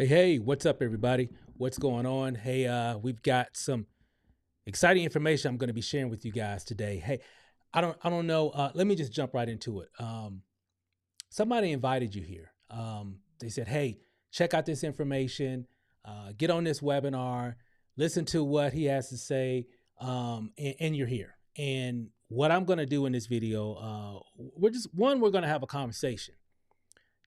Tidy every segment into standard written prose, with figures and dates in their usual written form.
Hey, what's up, everybody? What's going on? Hey, we've got some exciting information I'm going to be sharing with you guys today. Hey, I don't know. Let me just jump right into it. Somebody invited you here. They said, "Hey, check out this information. Get on this webinar. Listen to what he has to say." And you're here. And what I'm going to do in this video, we're going to have a conversation.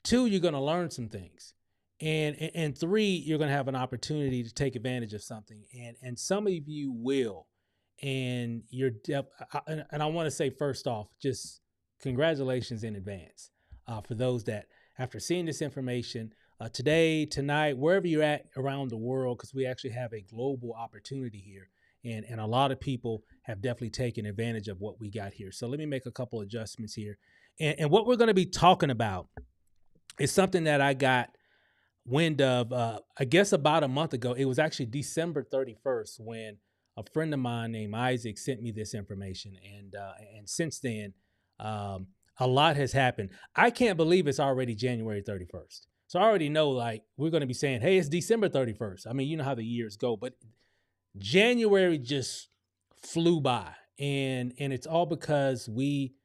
Two, you're going to learn some things. And three, you're going to have an opportunity to take advantage of something. And some of you will. And and I want to say first off, just congratulations in advance for those that after seeing this information today, tonight, wherever you're at around the world, because we actually have a global opportunity here. And a lot of people have definitely taken advantage of what we got here. So let me make a couple adjustments here. And what we're going to be talking about is something that I got wind of, I guess about a month ago. It was actually December 31st when a friend of mine named Isaac sent me this information. And since then, a lot has happened. I can't believe it's already January 31st. So I already know, like, we're going to be saying, hey, it's December 31st. I mean, you know how the years go, but January just flew by. And it's all because we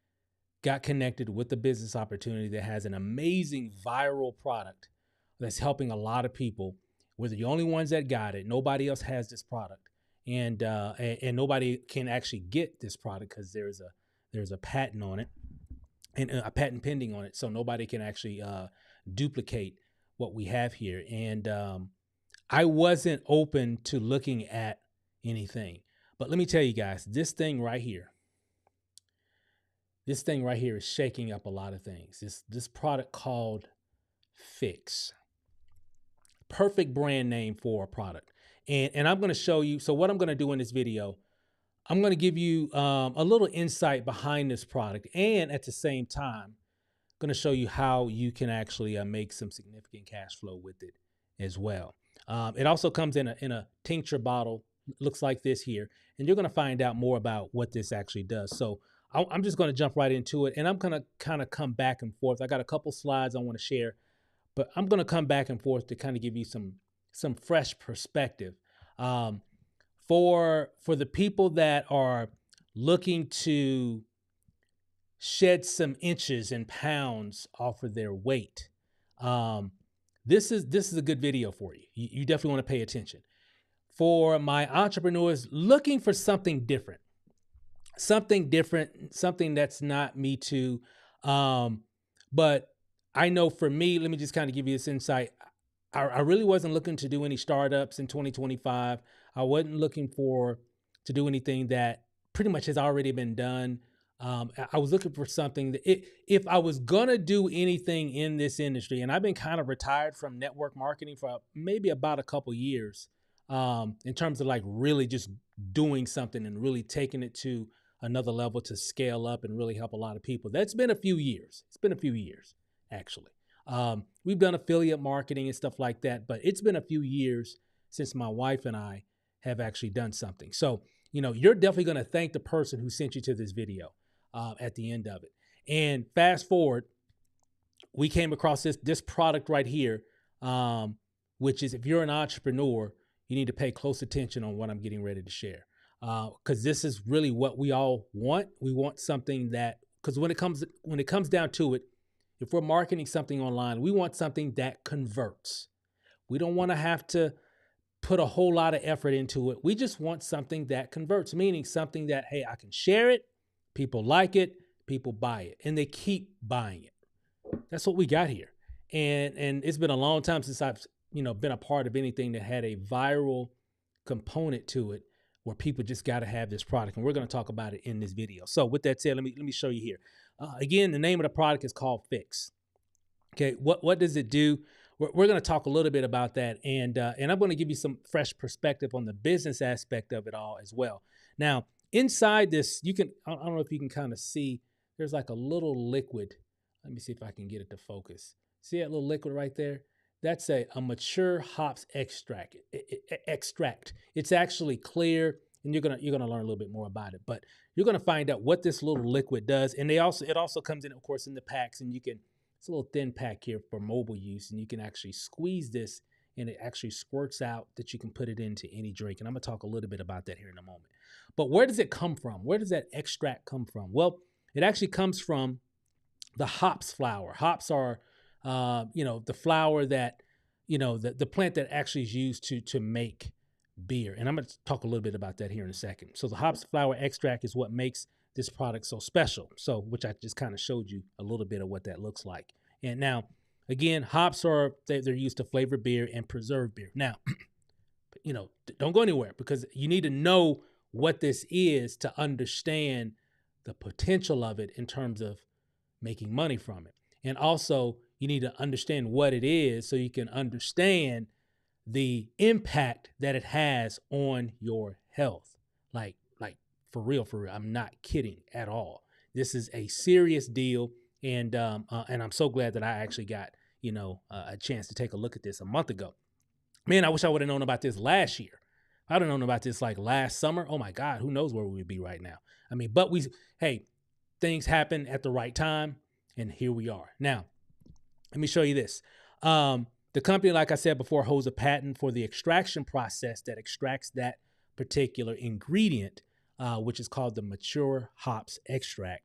got connected with a business opportunity that has an amazing viral product that's helping a lot of people. We're the only ones that got it. Nobody else has this product, and nobody can actually get this product because there's a patent on it and a patent pending on it. So nobody can actually duplicate what we have here. And I wasn't open to looking at anything, but let me tell you guys, this thing right here is shaking up a lot of things. This product called Fix. Perfect brand name for a product. And I'm going to show you. So what I'm going to do in this video, I'm going to give you a little insight behind this product. And at the same time, going to show you how you can actually make some significant cash flow with it as well. It also comes in a tincture bottle, looks like this here. And you're going to find out more about what this actually does. So I'm just going to jump right into it. And I'm going to kind of come back and forth. I got a couple slides I want to share, but I'm going to come back and forth to kind of give you some fresh perspective. For the people that are looking to shed some inches and pounds off of their weight, this is a good video for you. You definitely want to pay attention. For my entrepreneurs looking for something different, something that's not me too, but I know for me, let me just kind of give you this insight. I really wasn't looking to do any startups in 2025. I wasn't looking to do anything that pretty much has already been done. I was looking for something that if I was going to do anything in this industry, and I've been kind of retired from network marketing for maybe about a couple years, in terms of like really just doing something and really taking it to another level to scale up and really help a lot of people. That's been a few years. It's been a few years. Actually, we've done affiliate marketing and stuff like that, but it's been a few years since my wife and I have actually done something. So, you're definitely going to thank the person who sent you to this video at the end of it. And fast forward, we came across this product right here, which is, if you're an entrepreneur, you need to pay close attention on what I'm getting ready to share, because this is really what we all want. We want something that, because when it comes down to it, if we're marketing something online, we want something that converts. We don't want to have to put a whole lot of effort into it. We just want something that converts, meaning something that, hey, I can share it, people like it, people buy it, and they keep buying it. That's what we got here. And it's been a long time since I've, been a part of anything that had a viral component to it where people just got to have this product. And we're going to talk about it in this video. So with that said, let me show you here. Again, the name of the product is called Fix. Okay, what does it do? We're going to talk a little bit about that, and I'm going to give you some fresh perspective on the business aspect of it all as well. Now, inside this, I don't know if you can kind of see, there's like a little liquid. Let me see if I can get it to focus. See that little liquid right there? That's a mature hops extract. It's actually clear, and you're gonna learn a little bit more about it. But you're gonna find out what this little liquid does, and it also comes in, of course, in the packs, and it's a little thin pack here for mobile use, and you can actually squeeze this and it actually squirts out that you can put it into any drink. And I'm going to talk a little bit about that here in a moment. But where does it come from? Where does that extract come from? Well, it actually comes from the hops flower. Hops are, the flower that, the plant that actually is used to make beer. And I'm going to talk a little bit about that here in a second. So the hops flower extract is what makes this product so special. So, which I just kind of showed you a little bit of what that looks like. And now, again, hops they're used to flavor beer and preserve beer. Now, don't go anywhere, because you need to know what this is to understand the potential of it in terms of making money from it. And also, you need to understand what it is so you can understand the impact that it has on your health. Like for real, I'm not kidding at all. This is a serious deal, and I'm so glad that I actually got a chance to take a look at this a month ago. Man, I wish I would have known about this last year. I would have known about this like last summer. Oh my God, who knows where we would be right now? I mean, but things happen at the right time, and here we are. Now, let me show you this. The company, like I said before, holds a patent for the extraction process that extracts that particular ingredient, which is called the mature hops extract.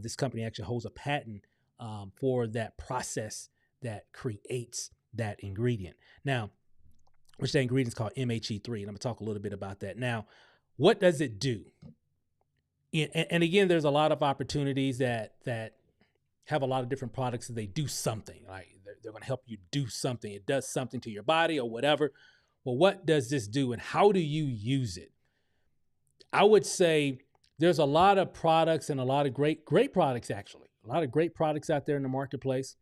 This company actually holds a patent for that process that creates that ingredient. Now, which that ingredient is called MHE3, and I'm going to talk a little bit about that. Now, what does it do? And again, there's a lot of opportunities that have a lot of different products that they do something. Like they're going to help you do something. It does something to your body or whatever. Well, what does this do, and how do you use it? I would say there's a lot of products, and a lot of great products, actually. A lot of great products out there in the marketplace.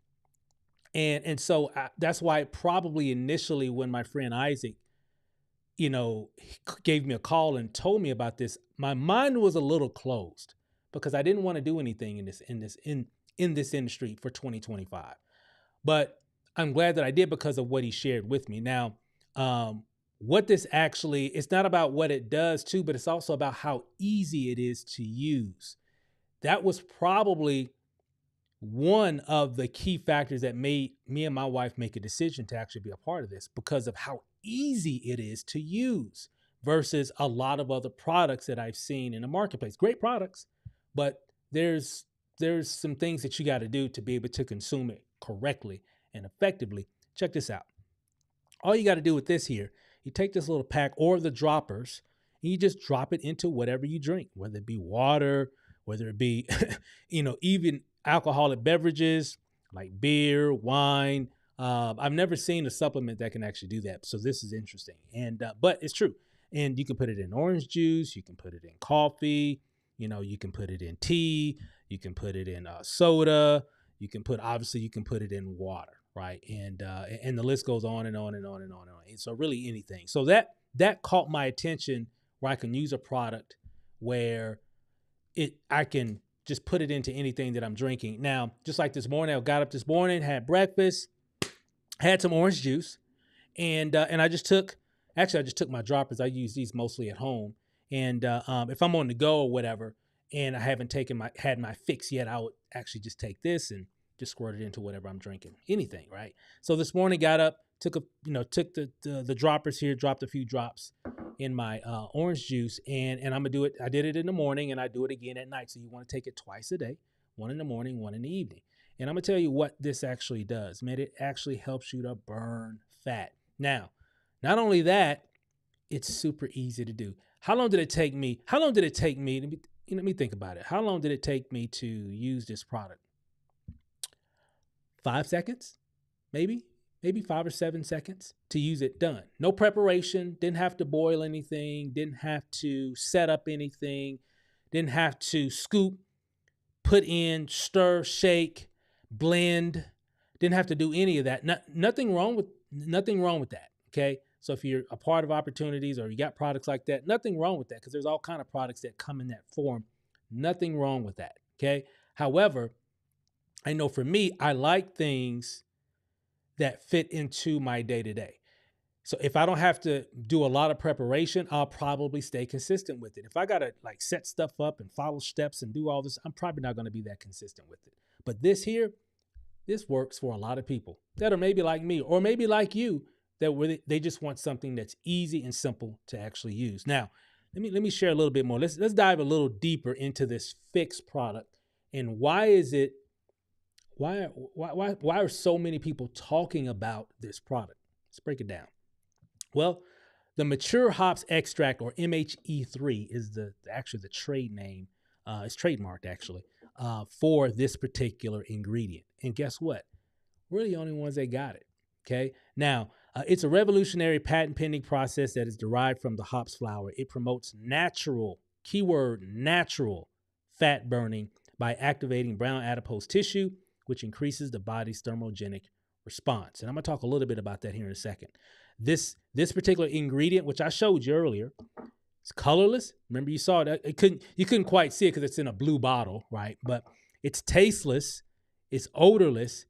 And so that's why probably initially when my friend Isaac, gave me a call and told me about this, my mind was a little closed, because I didn't want to do anything in this industry for 2025. But I'm glad that I did, because of what he shared with me. Now, what this actually, it's not about what it does too, but it's also about how easy it is to use. That was probably one of the key factors that made me and my wife make a decision to actually be a part of this, because of how easy it is to use versus a lot of other products that I've seen in the marketplace. Great products, but there's some things that you got to do to be able to consume it correctly and effectively. Check this out. All you got to do with this here, you take this little pack or the droppers, and you just drop it into whatever you drink, whether it be water, whether it be, even alcoholic beverages like beer, wine. I've never seen a supplement that can actually do that. So this is interesting. And, but it's true. And you can put it in orange juice. You can put it in coffee. You can put it in tea. You can put it in soda. You can put it in water, right? And the list goes on and on and on and on and on. And so really anything. So that caught my attention, where I can use a product where I can just put it into anything that I'm drinking. Now, just like this morning, I got up this morning, had breakfast, had some orange juice, and I just took my droppers. I use these mostly at home. And if I'm on the go or whatever, and I haven't had my fix yet, I would actually just take this and just squirt it into whatever I'm drinking, anything, right? So this morning, got up, took the droppers here, dropped a few drops in my orange juice, and I'm gonna do it. I did it in the morning, and I do it again at night. So you want to take it twice a day, one in the morning, one in the evening. And I'm gonna tell you what this actually does, man. It actually helps you to burn fat. Now, not only that, it's super easy to do. How long did it take me? Let me think about it. How long did it take me to use this product? 5 seconds, maybe 5 or 7 seconds to use it. Done. No preparation. Didn't have to boil anything. Didn't have to set up anything. Didn't have to scoop, put in, stir, shake, blend. Didn't have to do any of that. Nothing wrong with that. Okay. So if you're a part of opportunities or you got products like that, nothing wrong with that, because there's all kind of products that come in that form. Nothing wrong with that. Okay. However, I know for me, I like things that fit into my day-to-day. So if I don't have to do a lot of preparation, I'll probably stay consistent with it. If I got to like set stuff up and follow steps and do all this, I'm probably not going to be that consistent with it. But this works for a lot of people that are maybe like me or maybe like you, that they just want something that's easy and simple to actually use. Now, let me share a little bit more. Let's dive a little deeper into this Fix product and why is it why are so many people talking about this product? Let's break it down. Well, the mature hops extract, or MHE3, is actually the trade name. It's trademarked actually for this particular ingredient. And guess what? We're the only ones that got it. Okay. Now, it's a revolutionary patent pending process that is derived from the hops flower. It promotes natural, keyword natural, fat burning by activating brown adipose tissue, which increases the body's thermogenic response. And I'm going to talk a little bit about that here in a second. This particular ingredient, which I showed you earlier, it's colorless. Remember, you saw it. You couldn't quite see it because it's in a blue bottle, right? But it's tasteless, it's odorless,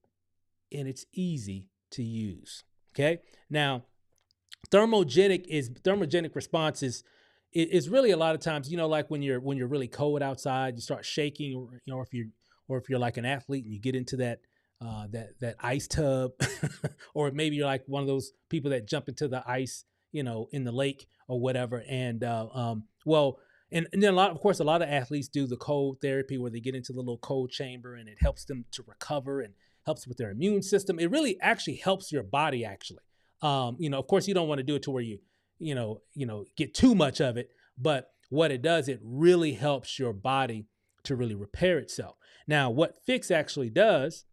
and it's easy to use. Okay. Now, thermogenic response is really a lot of times, like when you're really cold outside, you start shaking, or if you're like an athlete and you get into that ice tub, or maybe you're like one of those people that jump into the ice, in the lake or whatever. And and then of course, a lot of athletes do the cold therapy where they get into the little cold chamber and it helps them to recover and helps with their immune system. It really actually helps your body actually. Of course you don't want to do it to where you get too much of it, but what it does, it really helps your body to really repair itself. Now, what Fix actually does,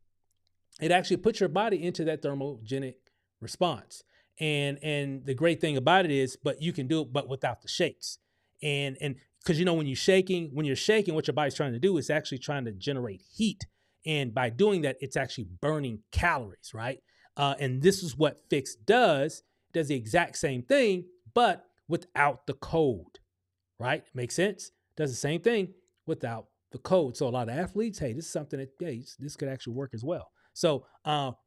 it actually puts your body into that thermogenic response. And the great thing about it is, but you can do it, but without the shakes. And because when you're shaking, what your body's trying to do is actually trying to generate heat. And by doing that, it's actually burning calories, right? And this is what Fix does. It does the exact same thing, but without the cold, right? Makes sense? Does the same thing without the cold. So a lot of athletes, hey, this is something that, this could actually work as well. So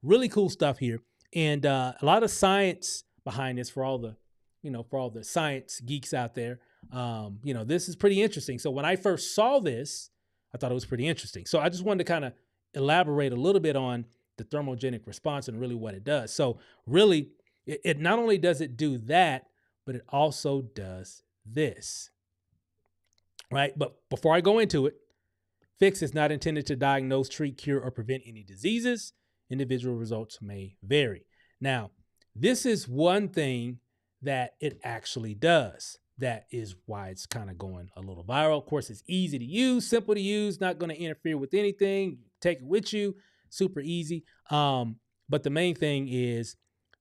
really cool stuff here. And a lot of science behind this for all the science geeks out there. This is pretty interesting. So when I first saw this, I thought it was pretty interesting. So I just wanted to kind of elaborate a little bit on the thermogenic response and really what it does. So really, it not only does it do that, but it also does this, right? But before I go into it, Fix is not intended to diagnose, treat, cure, or prevent any diseases. Individual results may vary. Now, this is one thing that it actually does. That is why it's kind of going a little viral. Of course, it's easy to use, simple to use, not going to interfere with anything. Take it with you, super easy. But the main thing is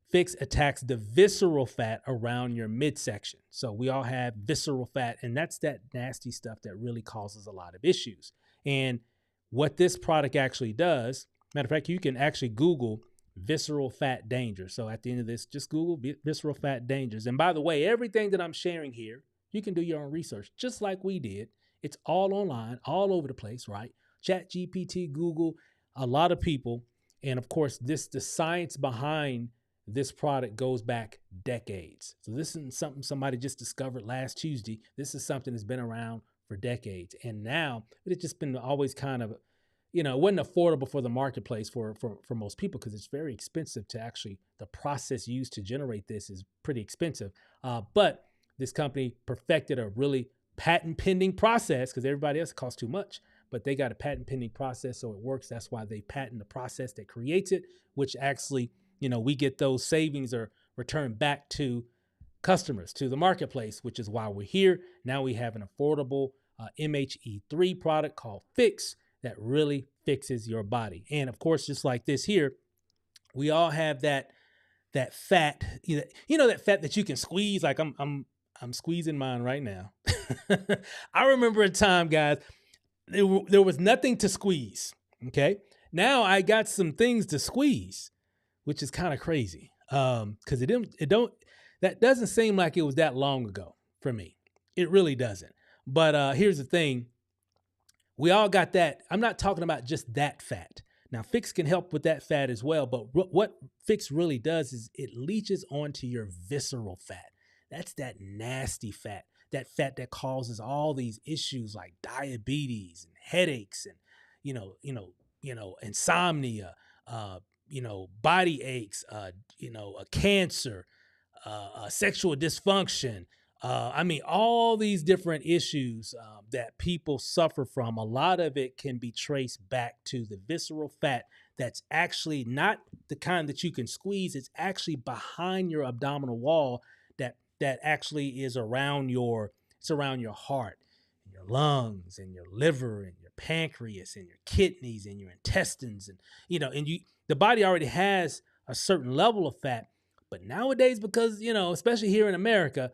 Fix attacks the visceral fat around your midsection. So we all have visceral fat, and that's that nasty stuff that really causes a lot of issues. And what this product actually does, matter of fact, you can actually Google visceral fat danger. So at the end of this, just Google visceral fat dangers. And by the way, everything that I'm sharing here, you can do your own research, just like we did. It's all online, all over the place, right? Chat GPT, Google, a lot of people. And of course, the science behind this product goes back decades. So this isn't something somebody just discovered last Tuesday. This is something that's been around for decades. And now it's just been always kind of, it wasn't affordable for the marketplace for most people because it's very expensive to actually, the process used to generate this is pretty expensive. But this company perfected a really patent pending process because everybody else costs too much, but they got a patent pending process. So it works. That's why they patent the process that creates it, which actually, we get those savings or returned back to customers, to the marketplace, which is why we're here. Now we have an affordable MHE3 product called Fix that really fixes your body. And of course, just like this here, we all have that fat, that fat that you can squeeze. Like I'm squeezing mine right now. I remember a time, guys, there was nothing to squeeze. Okay. Now I got some things to squeeze, which is kind of crazy. Cause that doesn't seem like it was that long ago for me. It really doesn't. But here's the thing. We all got that. I'm not talking about just that fat. Now, Fix can help with that fat as well. But what Fix really does is it leaches onto your visceral fat. That's that nasty fat, that fat that causes all these issues like diabetes and headaches and, insomnia, body aches, a cancer, sexual dysfunction. I mean, all these different issues that people suffer from, a lot of it can be traced back to the visceral fat that's actually not the kind that you can squeeze. It's actually behind your abdominal wall that actually is around your heart, and your lungs, and your liver, and your pancreas, and your kidneys, and your intestines, and the body already has a certain level of fat. But nowadays, because, especially here in America,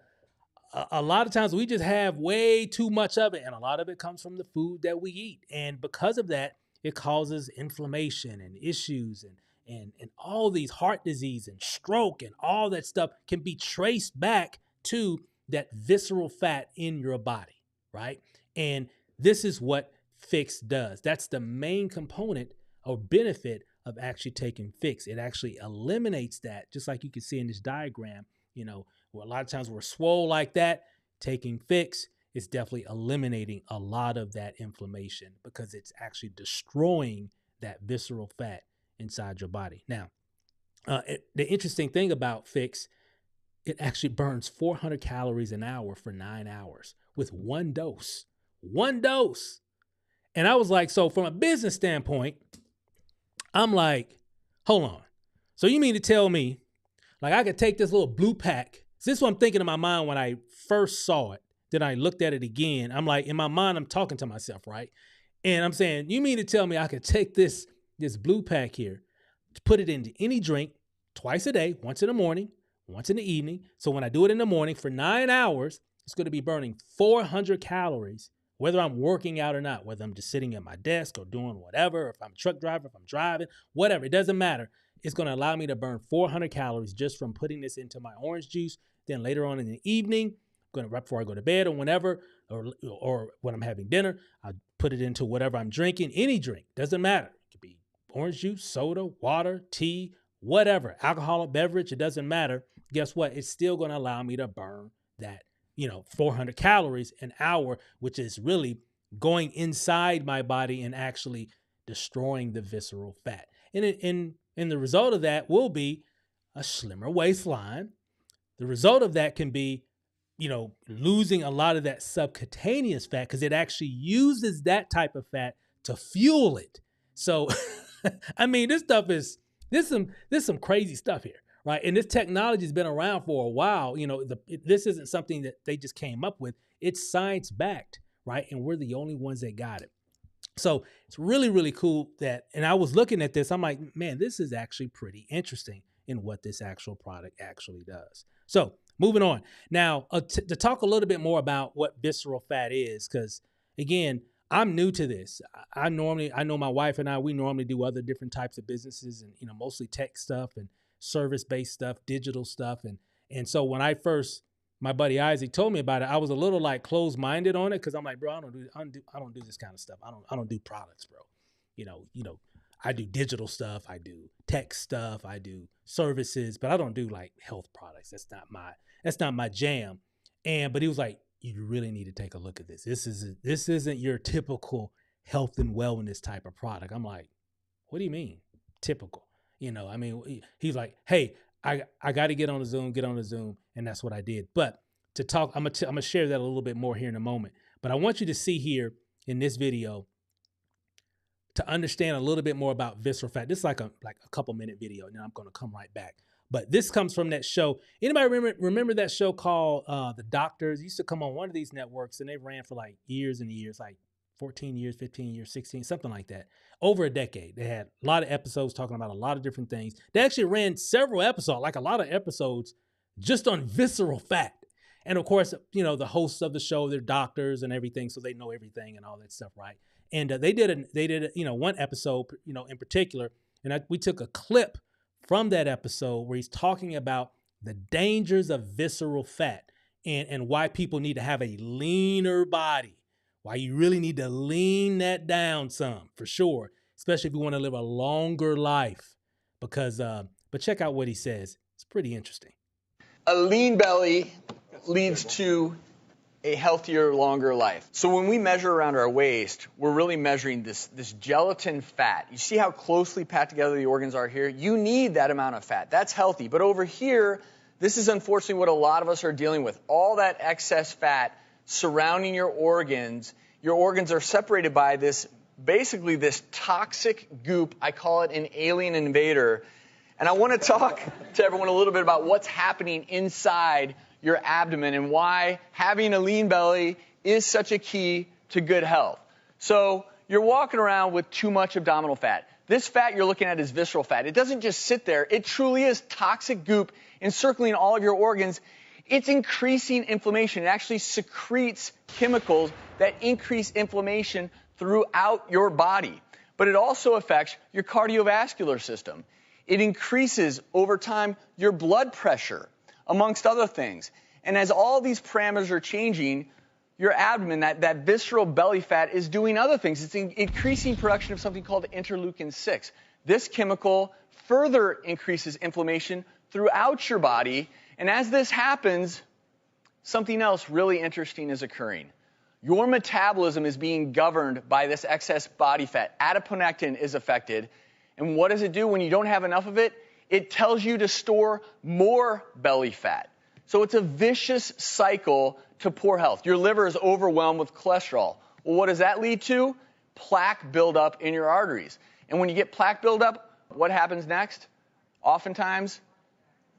a lot of times we just have way too much of it. And a lot of it comes from the food that we eat. And because of that, it causes inflammation and issues and all these heart disease and stroke and all that stuff can be traced back to that visceral fat in your body, right? And this is what Fix does. That's the main component or benefit of actually taking Fix. It actually eliminates that, just like you can see in this diagram. Where a lot of times we're swole like that, taking Fix is definitely eliminating a lot of that inflammation because it's actually destroying that visceral fat inside your body. Now, the interesting thing about Fix, it actually burns 400 calories an hour for 9 hours with one dose. One dose. And I was like, so from a business standpoint, I'm like, hold on. So you mean to tell me, like, I could take this little blue pack? This is what I'm thinking in my mind when I first saw it. Then I looked at it again. I'm like, in my mind, I'm talking to myself, right? And I'm saying, you mean to tell me I could take this blue pack here, put it into any drink twice a day, once in the morning, once in the evening. So when I do it in the morning for 9 hours, it's going to be burning 400 calories, whether I'm working out or not, whether I'm just sitting at my desk or doing whatever, if I'm a truck driver, if I'm driving, whatever, it doesn't matter. It's going to allow me to burn 400 calories just from putting this into my orange juice. Then later on in the evening, right before I go to bed or whenever, or when I'm having dinner, I put it into whatever I'm drinking, any drink, doesn't matter. It could be orange juice, soda, water, tea, whatever, alcoholic beverage, it doesn't matter. Guess what? It's still going to allow me to burn that, 400 calories an hour, which is really going inside my body and actually destroying the visceral fat. And the result of that will be a slimmer waistline. The result of that can be, losing a lot of that subcutaneous fat because it actually uses that type of fat to fuel it. So, I mean, this some crazy stuff here, right? And this technology has been around for a while. This isn't something that they just came up with. It's science backed, right? And we're the only ones that got it. So it's really, really cool and I was looking at this, I'm like, man, this is actually pretty interesting in what this actual product actually does. So moving on. Now, to talk a little bit more about what visceral fat is, because again, I'm new to this. I know my wife and we normally do other different types of businesses and, mostly tech stuff and service-based stuff, digital stuff. And so when my buddy Isaac told me about it, I was a little like closed-minded on it because I'm like, bro, I don't do this kind of stuff. I don't do products, bro. I do digital stuff, I do tech stuff, I do services, but I don't do like health products. That's not my jam. But he was like, you really need to take a look at this. This isn't your typical health and wellness type of product. I'm like, what do you mean typical? He's like, hey, I got to get on the Zoom. And that's what I did. But to talk, I'm going to share that a little bit more here in a moment. But I want you to see here in this video to understand a little bit more about visceral fat. This is like a couple minute video, and then I'm going to come right back. But this comes from that show. Anybody remember that show called The Doctors? It used to come on one of these networks, and they ran for like years and years, like 14 years, 15 years, 16, something like that. Over a decade. They had a lot of episodes talking about a lot of different things. They actually ran several episodes, like a lot of episodes, just on visceral fat. And of course, the hosts of the show, they're doctors and everything, so they know everything and all that stuff, right? And they did one episode, in particular, and we took a clip from that episode where he's talking about the dangers of visceral fat and why people need to have a leaner body, why you really need to lean that down some, for sure, especially if you want to live a longer life. But check out what he says. It's pretty interesting. A lean belly leads to a healthier, longer life. So when we measure around our waist, we're really measuring this gelatin fat. You see how closely packed together the organs are here? You need that amount of fat. That's healthy. But over here, this is unfortunately what a lot of us are dealing with. All that excess fat surrounding your organs. Your organs are separated by basically this toxic goop. I call it an alien invader. And I want to talk to everyone a little bit about what's happening inside your abdomen and why having a lean belly is such a key to good health. So you're walking around with too much abdominal fat. This fat you're looking at is visceral fat. It doesn't just sit there. It truly is toxic goop encircling all of your organs. It's increasing inflammation. It actually secretes chemicals that increase inflammation throughout your body. But it also affects your cardiovascular system. It increases over time your blood pressure, amongst other things. And as all these parameters are changing, your abdomen, that visceral belly fat, is doing other things. It's increasing production of something called interleukin-6. This chemical further increases inflammation throughout your body. And as this happens, something else really interesting is occurring. Your metabolism is being governed by this excess body fat. Adiponectin is affected. And what does it do when you don't have enough of it? It tells you to store more belly fat. So it's a vicious cycle to poor health. Your liver is overwhelmed with cholesterol. Well, what does that lead to? Plaque buildup in your arteries. And when you get plaque buildup, what happens next? Oftentimes,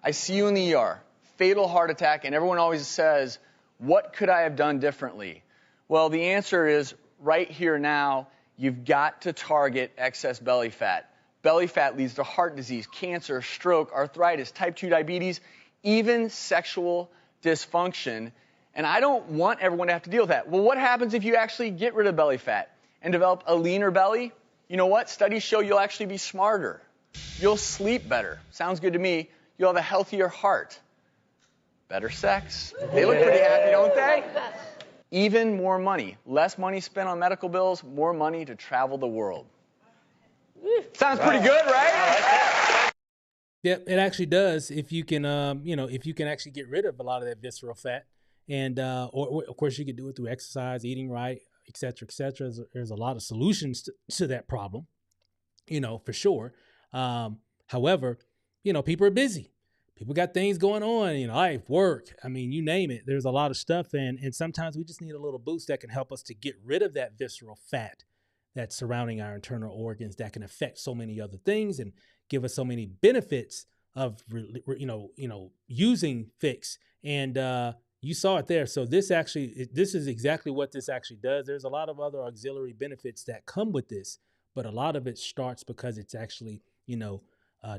I see you in the ER, fatal heart attack, and everyone always says, what could I have done differently? Well, the answer is right here now, you've got to target excess belly fat. Belly fat leads to heart disease, cancer, stroke, arthritis, type 2 diabetes, even sexual dysfunction. And I don't want everyone to have to deal with that. Well, what happens if you actually get rid of belly fat and develop a leaner belly? You know what? Studies show you'll actually be smarter. You'll sleep better. Sounds good to me. You'll have a healthier heart. Better sex. They look pretty happy, don't they? Even more money. Less money spent on medical bills, more money to travel the world. Sounds pretty good, right? Yep, it actually does. If you can, if you can actually get rid of a lot of that visceral fat, and or of course you could do it through exercise, eating right, et cetera, et cetera. There's a lot of solutions to that problem, for sure. However, people are busy. People got things going on, life, work. I mean, you name it. There's a lot of stuff, and sometimes we just need a little boost that can help us to get rid of that visceral fat that's surrounding our internal organs that can affect so many other things and give us so many benefits of, using Fix. And you saw it there. So this is exactly what this actually does. There's a lot of other auxiliary benefits that come with this, but a lot of it starts because it's actually,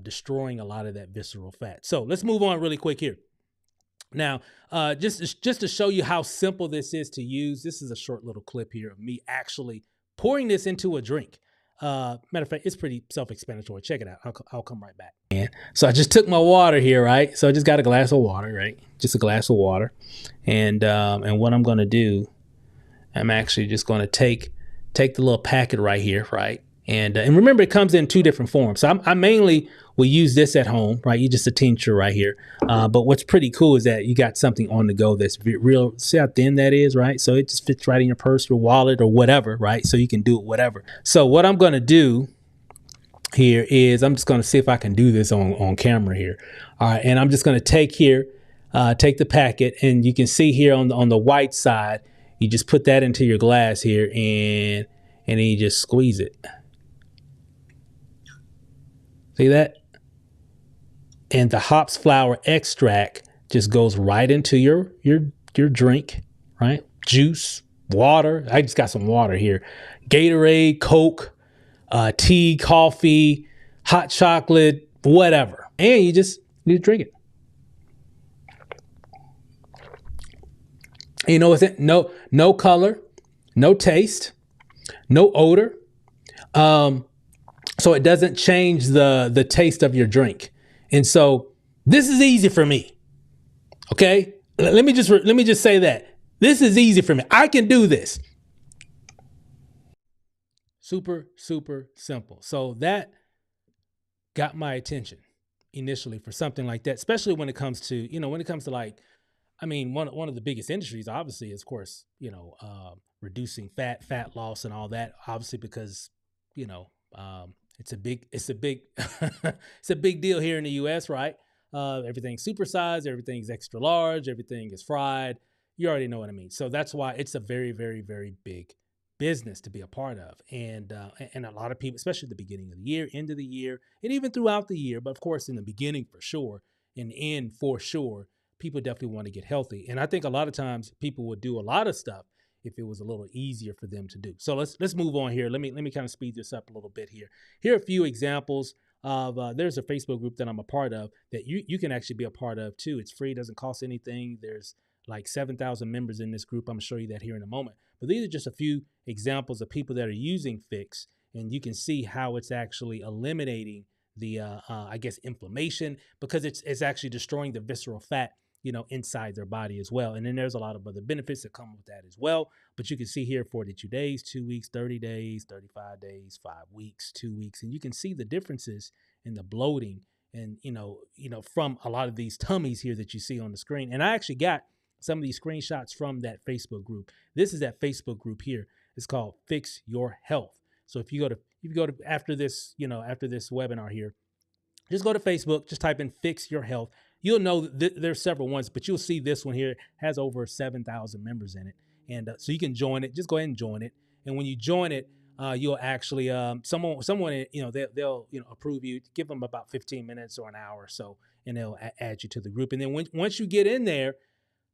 destroying a lot of that visceral fat. So let's move on really quick here. Now, just to show you how simple this is to use, this is a short little clip here of me actually pouring this into a drink. Matter of fact, it's pretty self-explanatory. Check it out. I'll come right back. So I just took my water here, right? So I just got a glass of water, right? Just a glass of water. And what I'm going to do, I'm actually just going to take the little packet right here, right? And remember, it comes in two different forms. So I mainly will use this at home, right? You just a tincture right here. But what's pretty cool is that you got something on the go that's real. See how thin that is, right? So it just fits right in your purse or wallet or whatever, right? So you can do it whatever. So what I'm going to do here is I'm just going to see if I can do this on camera here. All right. And I'm just going to take the packet, and you can see here on the white side, you just put that into your glass here, and then you just squeeze it. See that? And the hops flower extract just goes right into your drink, right? Juice, water. I just got some water here. Gatorade, Coke, tea, coffee, hot chocolate, whatever. And you just drink it. You know what's it? No color, no taste, no odor. So it doesn't change the taste of your drink. And so this is easy for me. Okay? Let me just say that. This is easy for me. I can do this. Super, super simple. So that got my attention initially for something like that, especially when it comes to, like I mean, one of the biggest industries, obviously, is of course, reducing fat loss, and all that. Obviously, because you know, it's a big, it's a big deal here in the U.S. Right? Everything's supersized, everything's extra large, everything is fried. You already know what I mean. So that's why it's a very, very, very big business to be a part of, and a lot of people, especially at the beginning of the year, end of the year, and even throughout the year, but of course in the beginning for sure, in the end for sure, people definitely want to get healthy. And I think a lot of times people would do a lot of stuff if it was a little easier for them to do. So let's move on here. Let me kind of speed this up a little bit here. Here are a few examples of there's a Facebook group that I'm a part of that you can actually be a part of too. It's free, doesn't cost anything. There's like 7,000 members in this group. I'm gonna show you that here in a moment. But these are just a few examples of people that are using Fix, and you can see how it's actually eliminating the I guess inflammation, because it's actually destroying the visceral fat inside their body as well. And then there's a lot of other benefits that come with that as well. But you can see here 42 days, 2 weeks, 30 days, 35 days, 5 weeks, 2 weeks, and you can see the differences in the bloating and from a lot of these tummies here that you see on the screen. And I actually got some of these screenshots from that Facebook group. This is that Facebook group here. It's called Fix Your Health. So if you go to after this webinar here, just go to Facebook, just type in Fix Your Health. You'll know there's several ones, but you'll see this one here has over 7,000 members in it. And so you can join it. Just go ahead and join it. And when you join it, you'll actually, someone, they'll approve you, give them about 15 minutes or an hour or so, and they'll add you to the group. And then once you get in there,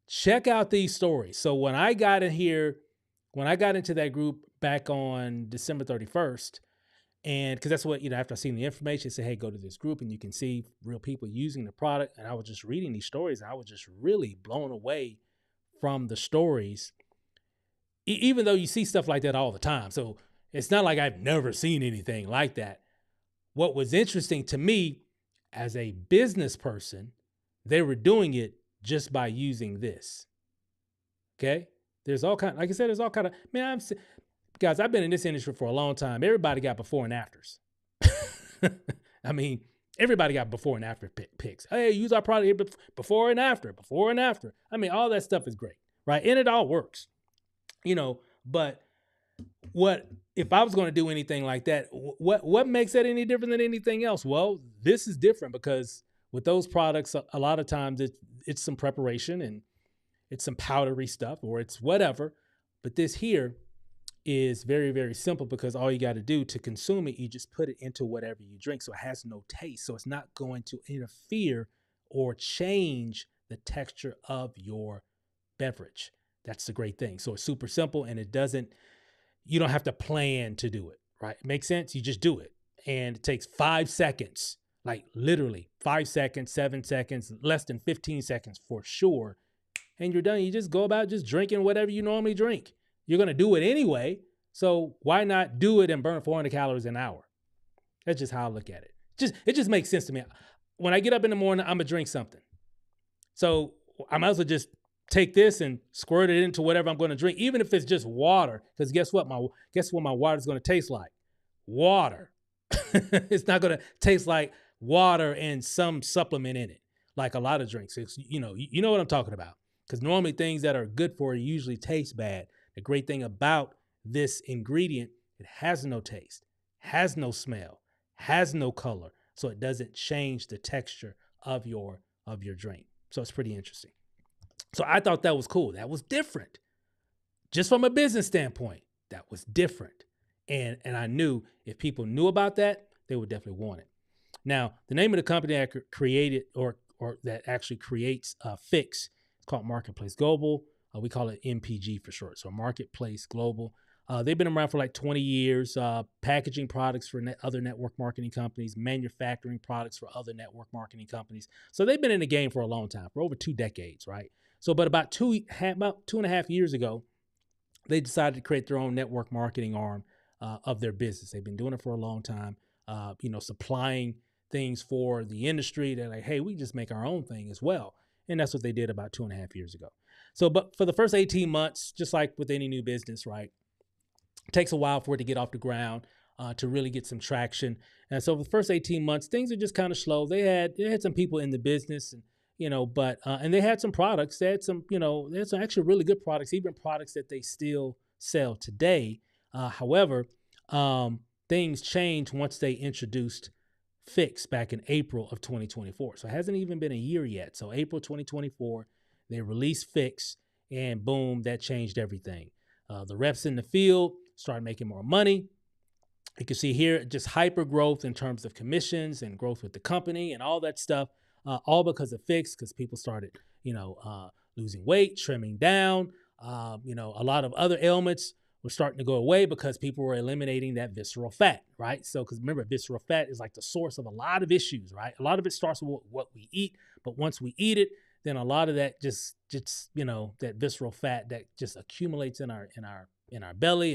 check out these stories. So when I got into that group back on December 31st, and because that's what, after I seen the information, say, hey, go to this group and you can see real people using the product. And I was just reading these stories and I was just really blown away from the stories, even though you see stuff like that all the time. So it's not like I've never seen anything like that. What was interesting to me as a business person, they were doing it just by using this. Okay. There's all kind, like I said, there's all kind of, man, guys, I've been in this industry for a long time. Everybody got before and afters. I mean, everybody got before and after pics. Hey, use our product here before and after, before and after. I mean, all that stuff is great, right? And it all works, but if I was going to do anything like that, what makes that any different than anything else? Well, this is different because with those products, a lot of times it's some preparation and it's some powdery stuff or it's whatever. But this here is very, very simple because all you got to do to consume it, you just put it into whatever you drink. So it has no taste. So it's not going to interfere or change the texture of your beverage. That's the great thing. So it's super simple and you don't have to plan to do it, right? It makes sense? You just do it. And it takes 5 seconds, like literally 5 seconds, 7 seconds, less than 15 seconds for sure. And you're done. You just go about just drinking whatever you normally drink. You're going to do it anyway. So why not do it and burn 400 calories an hour? That's just how I look at it. It just makes sense to me. When I get up in the morning, I'm going to drink something. So I might as well just take this and squirt it into whatever I'm going to drink, even if it's just water. Because guess what my water is going to taste like? Water. It's not going to taste like water and some supplement in it, like a lot of drinks. It's, you know what I'm talking about. Because normally things that are good for you usually taste bad. The great thing about this ingredient, it has no taste, has no smell, has no color. So it doesn't change the texture of your drink. So it's pretty interesting. So I thought that was cool. That was different. Just from a business standpoint, that was different. And I knew if people knew about that, they would definitely want it. Now, the name of the company that created or that actually creates Fix, it's called Marketplace Global. We call it MPG for short. So Marketplace Global. They've been around for like 20 years, packaging products for other network marketing companies, manufacturing products for other network marketing companies. So they've been in the game for a long time, for over 2 decades, right? So, but about 2.5 years ago, they decided to create their own network marketing arm of their business. They've been doing it for a long time, supplying things for the industry. They're like, hey, we just make our own thing as well. And that's what they did about 2.5 years ago. So, but for the first 18 months, just like with any new business, right, it takes a while for it to get off the ground, to really get some traction. And so for the first 18 months, things are just kind of slow. They had some people in the business, and But and they had some products. They had some, they had some actually really good products, even products that they still sell today. However, things changed once they introduced Fix back in April of 2024. So it hasn't even been a year yet. So April 2024, they released Fix, and boom, that changed everything. The reps in the field started making more money. You can see here just hyper growth in terms of commissions and growth with the company and all that stuff, all because of Fix, because people started, losing weight, trimming down. A lot of other ailments were starting to go away because people were eliminating that visceral fat, right? So, because remember, visceral fat is like the source of a lot of issues, right? A lot of it starts with what we eat, but once we eat it, then a lot of that just that visceral fat that just accumulates in our belly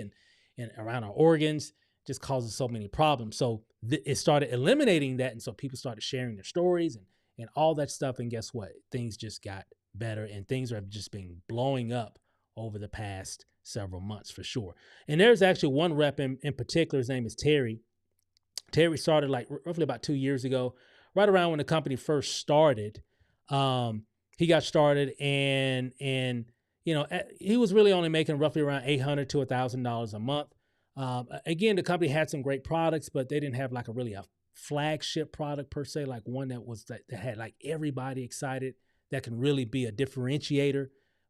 and around our organs just causes so many problems. So it started eliminating that, and so people started sharing their stories and all that stuff. And guess what? Things just got better, and things have just been blowing up over the past several months for sure. And there's actually one rep in particular. His name is Terry. Terry started like roughly about 2 years ago, right around when the company first started. He got started, and he was really only making roughly around $800 to $1,000 a month. Again, the company had some great products, but they didn't have like a flagship product per se, like one that had like everybody excited, that can really be a differentiator,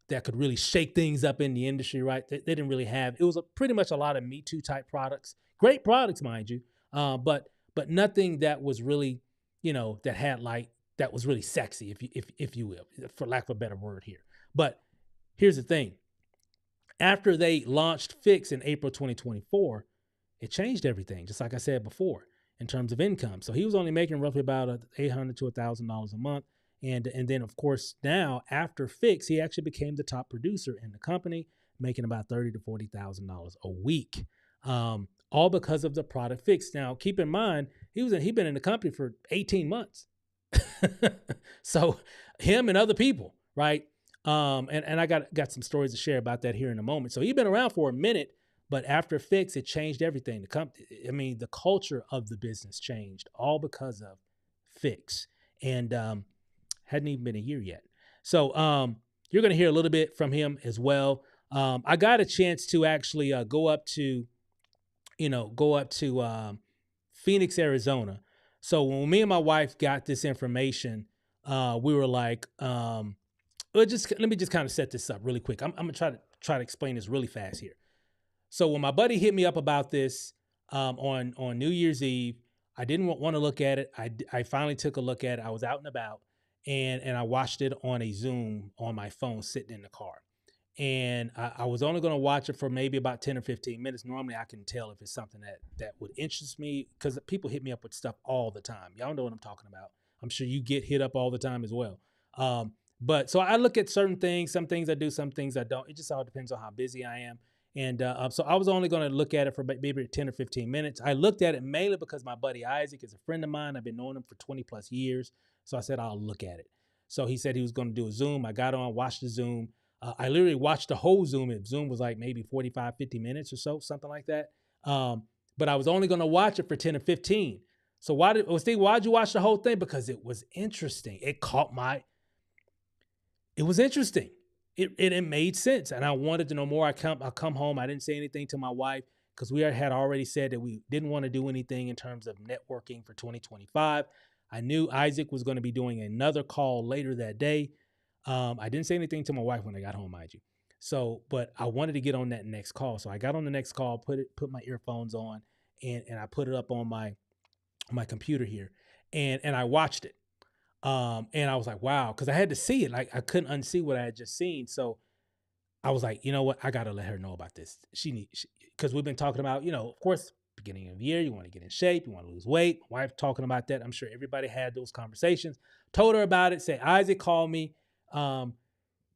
that could really shake things up in the industry, right? They didn't really have. It was pretty much a lot of Me Too type products, great products, mind you, but nothing that was really, that was really sexy, if you will, for lack of a better word here. But here's the thing: after they launched Fix in April 2024, it changed everything, just like I said before, in terms of income. So he was only making roughly about $800 to $1,000 a month. And then, of course, now after Fix, he actually became the top producer in the company, making about $30,000 to $40,000 a week, all because of the product Fix. Now, keep in mind, he'd been in the company for 18 months. So him and other people, right? And I got some stories to share about that here in a moment. So he'd been around for a minute, but after Fix, it changed everything. The culture of the business changed, all because of Fix. And hadn't even been a year yet. So you're going to hear a little bit from him as well. I got a chance to actually go up to Phoenix, Arizona. So when me and my wife got this information, we were like, let me just kind of set this up really quick. I'm gonna try to explain this really fast here. So when my buddy hit me up about this on New Year's Eve, I didn't want to look at it. I finally took a look at it. I was out and about, and I watched it on a Zoom on my phone sitting in the car. And I was only going to watch it for maybe about 10 or 15 minutes. Normally, I can tell if it's something that would interest me, because people hit me up with stuff all the time. Y'all know what I'm talking about. I'm sure you get hit up all the time as well. But so I look at certain things. Some things I do, some things I don't. It just all depends on how busy I am. And so I was only going to look at it for maybe 10 or 15 minutes. I looked at it mainly because my buddy Isaac is a friend of mine. I've been knowing him for 20 plus years. So I said, I'll look at it. So he said he was going to do a Zoom. I got on, watched the Zoom. I literally watched the whole Zoom. Zoom was like maybe 45, 50 minutes or so, something like that. But I was only going to watch it for 10 or 15. So why'd you watch the whole thing? Because it was interesting. It was interesting. It made sense. And I wanted to know more. I come home. I didn't say anything to my wife because we had already said that we didn't want to do anything in terms of networking for 2025. I knew Isaac was going to be doing another call later that day. I didn't say anything to my wife when I got home, mind you. So, but I wanted to get on that next call. So I got on the next call, put my earphones on, and I put it up on my computer here, and I watched it. And I was like, wow, because I had to see it. Like I couldn't unsee what I had just seen. So I was like, you know what? I gotta let her know about this. Because we've been talking about, of course, beginning of the year, you want to get in shape, you want to lose weight. My wife talking about that. I'm sure everybody had those conversations. Told her about it. Said Isaac called me.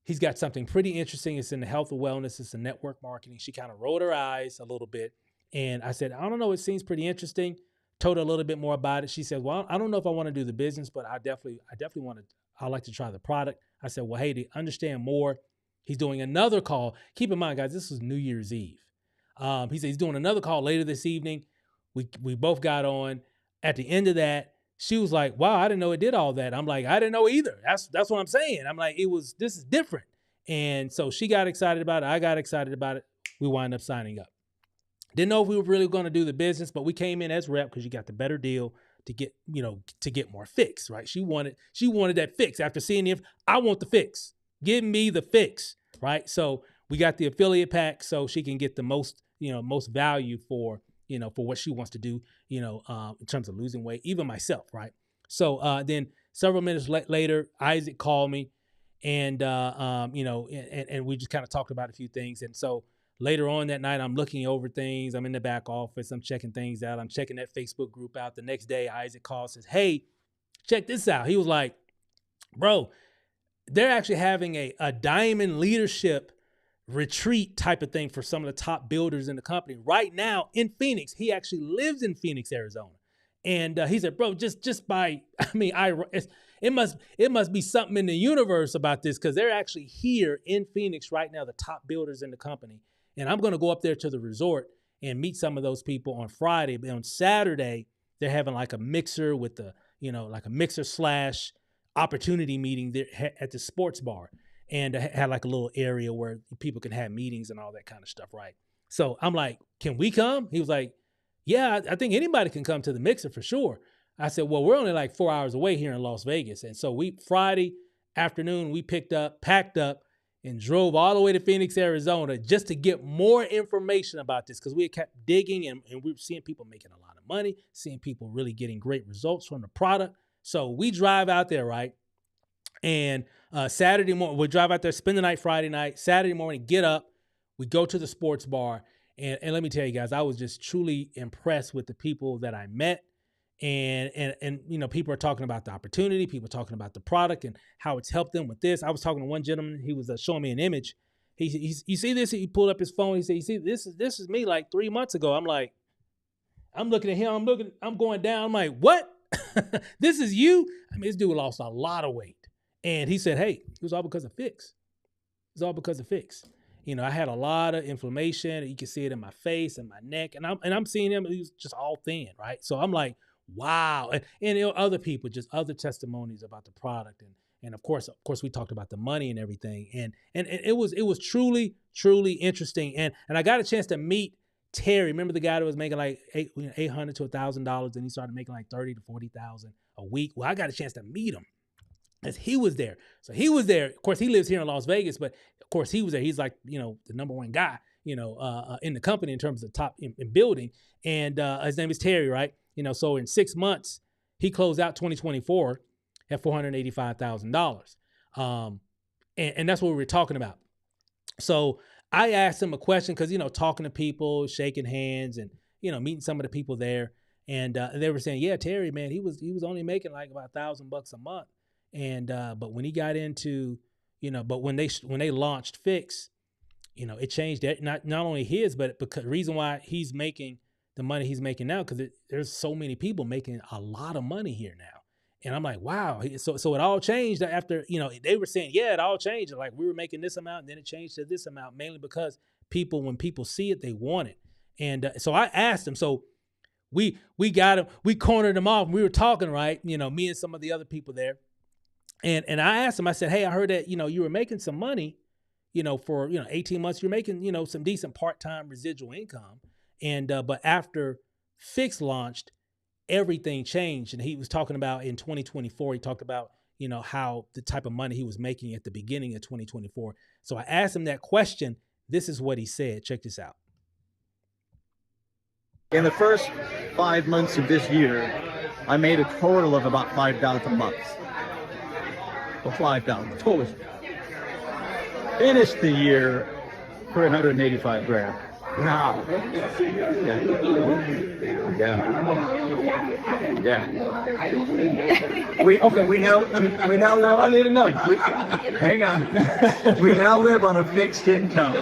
He's got something pretty interesting. It's in the health and wellness. It's in network marketing. She kind of rolled her eyes a little bit. And I said, I don't know. It seems pretty interesting. Told her a little bit more about it. She said, well, I don't know if I want to do the business, but I definitely I'd like to try the product. I said, well, hey, to understand more, he's doing another call. Keep in mind, guys, this was New Year's Eve. He said he's doing another call later this evening. We both got on. At the end of that, she was like, wow, I didn't know it did all that. I'm like, I didn't know either. That's what I'm saying. I'm like, this is different. And so she got excited about it. I got excited about it. We wound up signing up. Didn't know if we were really going to do the business, but we came in as rep because you got the better deal to get more fix, right? She wanted that fix. After seeing if I want the fix, give me the fix, right? So we got the affiliate pack so she can get the most value for what she wants to do, in terms of losing weight, even myself, right? So then several minutes later, Isaac called me, and and we just kind of talked about a few things. And so later on that night, I'm looking over things. I'm in the back office. I'm checking things out. I'm checking that Facebook group out. The next day, Isaac calls, says, "Hey, check this out." He was like, "Bro, they're actually having a diamond leadership retreat type of thing for some of the top builders in the company right now in Phoenix." He actually lives in Phoenix, Arizona. And he said, "Bro, just by, it must be something in the universe about this, because they're actually here in Phoenix right now, the top builders in the company. And I'm going to go up there to the resort and meet some of those people on Friday. But on Saturday, they're having like a mixer with like a mixer slash opportunity meeting there at the sports bar, and had like a little area where people can have meetings and all that kind of stuff, right?" So I'm like, "Can we come?" He was like, "Yeah, I think anybody can come to the mixer for sure." I said, "Well, we're only like 4 hours away here in Las Vegas." And so Friday afternoon, we packed up, and drove all the way to Phoenix, Arizona, just to get more information about this, because we had kept digging, and we were seeing people making a lot of money, seeing people really getting great results from the product. So we drive out there, right? And Saturday morning, we drive out there, spend the night Friday night. Saturday morning, get up, we go to the sports bar. And let me tell you guys, I was just truly impressed with the people that I met. And people are talking about the opportunity, people talking about the product and how it's helped them with this. I was talking to one gentleman, he was showing me an image. You see this? He pulled up his phone. He said, "You see, this is me like 3 months ago." I'm like, I'm looking at him. I'm going down. I'm like, "What? This is you?" I mean, this dude lost a lot of weight. And he said, "Hey, it was all because of Fix. It's all because of Fix. I had a lot of inflammation. You can see it in my face and my neck. And I'm seeing him, he was just all thin, right?" So I'm like, wow. And other people, just other testimonies about the product. And of course, we talked about the money and everything. And it was truly, truly interesting. And I got a chance to meet Terry. Remember the guy that was making like $800 to $1,000, and he started making like 30 to 40,000 a week. Well, I got a chance to meet him as he was there. So he was there. Of course, he lives here in Las Vegas, but of course he was there. He's like, the number one guy, in the company in terms of top in building. And his name is Terry, right? So in 6 months, he closed out 2024 at $485,000. And that's what we were talking about. So I asked him a question because, talking to people, shaking hands, and, meeting some of the people there. And they were saying, "Yeah, Terry, man, he was only making like about $1,000 a month." And but when he got into, but when they launched Fix, it changed that, not only his, but because the reason why he's making the money he's making now, because there's so many people making a lot of money here now. And I'm like, wow. So it all changed after, they were saying, yeah, it all changed. Like we were making this amount, and then it changed to this amount, mainly because when people see it, they want it. And so I asked him, so we got him, we cornered him off, and we were talking, right? Me and some of the other people there. And I asked him, I said, "Hey, I heard that, you were making some money, for, 18 months, you're making, some decent part-time residual income. And, but after Fix launched, everything changed." And he was talking about in 2024, he talked about, how the type of money he was making at the beginning of 2024. So I asked him that question. This is what he said. Check this out. In the first 5 months of this year, I made a total of about $5,000 a month. Well, $5,000 total. Finished the year for $185,000. Wow. Yeah. We now live. I need to know. Hang on. We now live on a fixed income.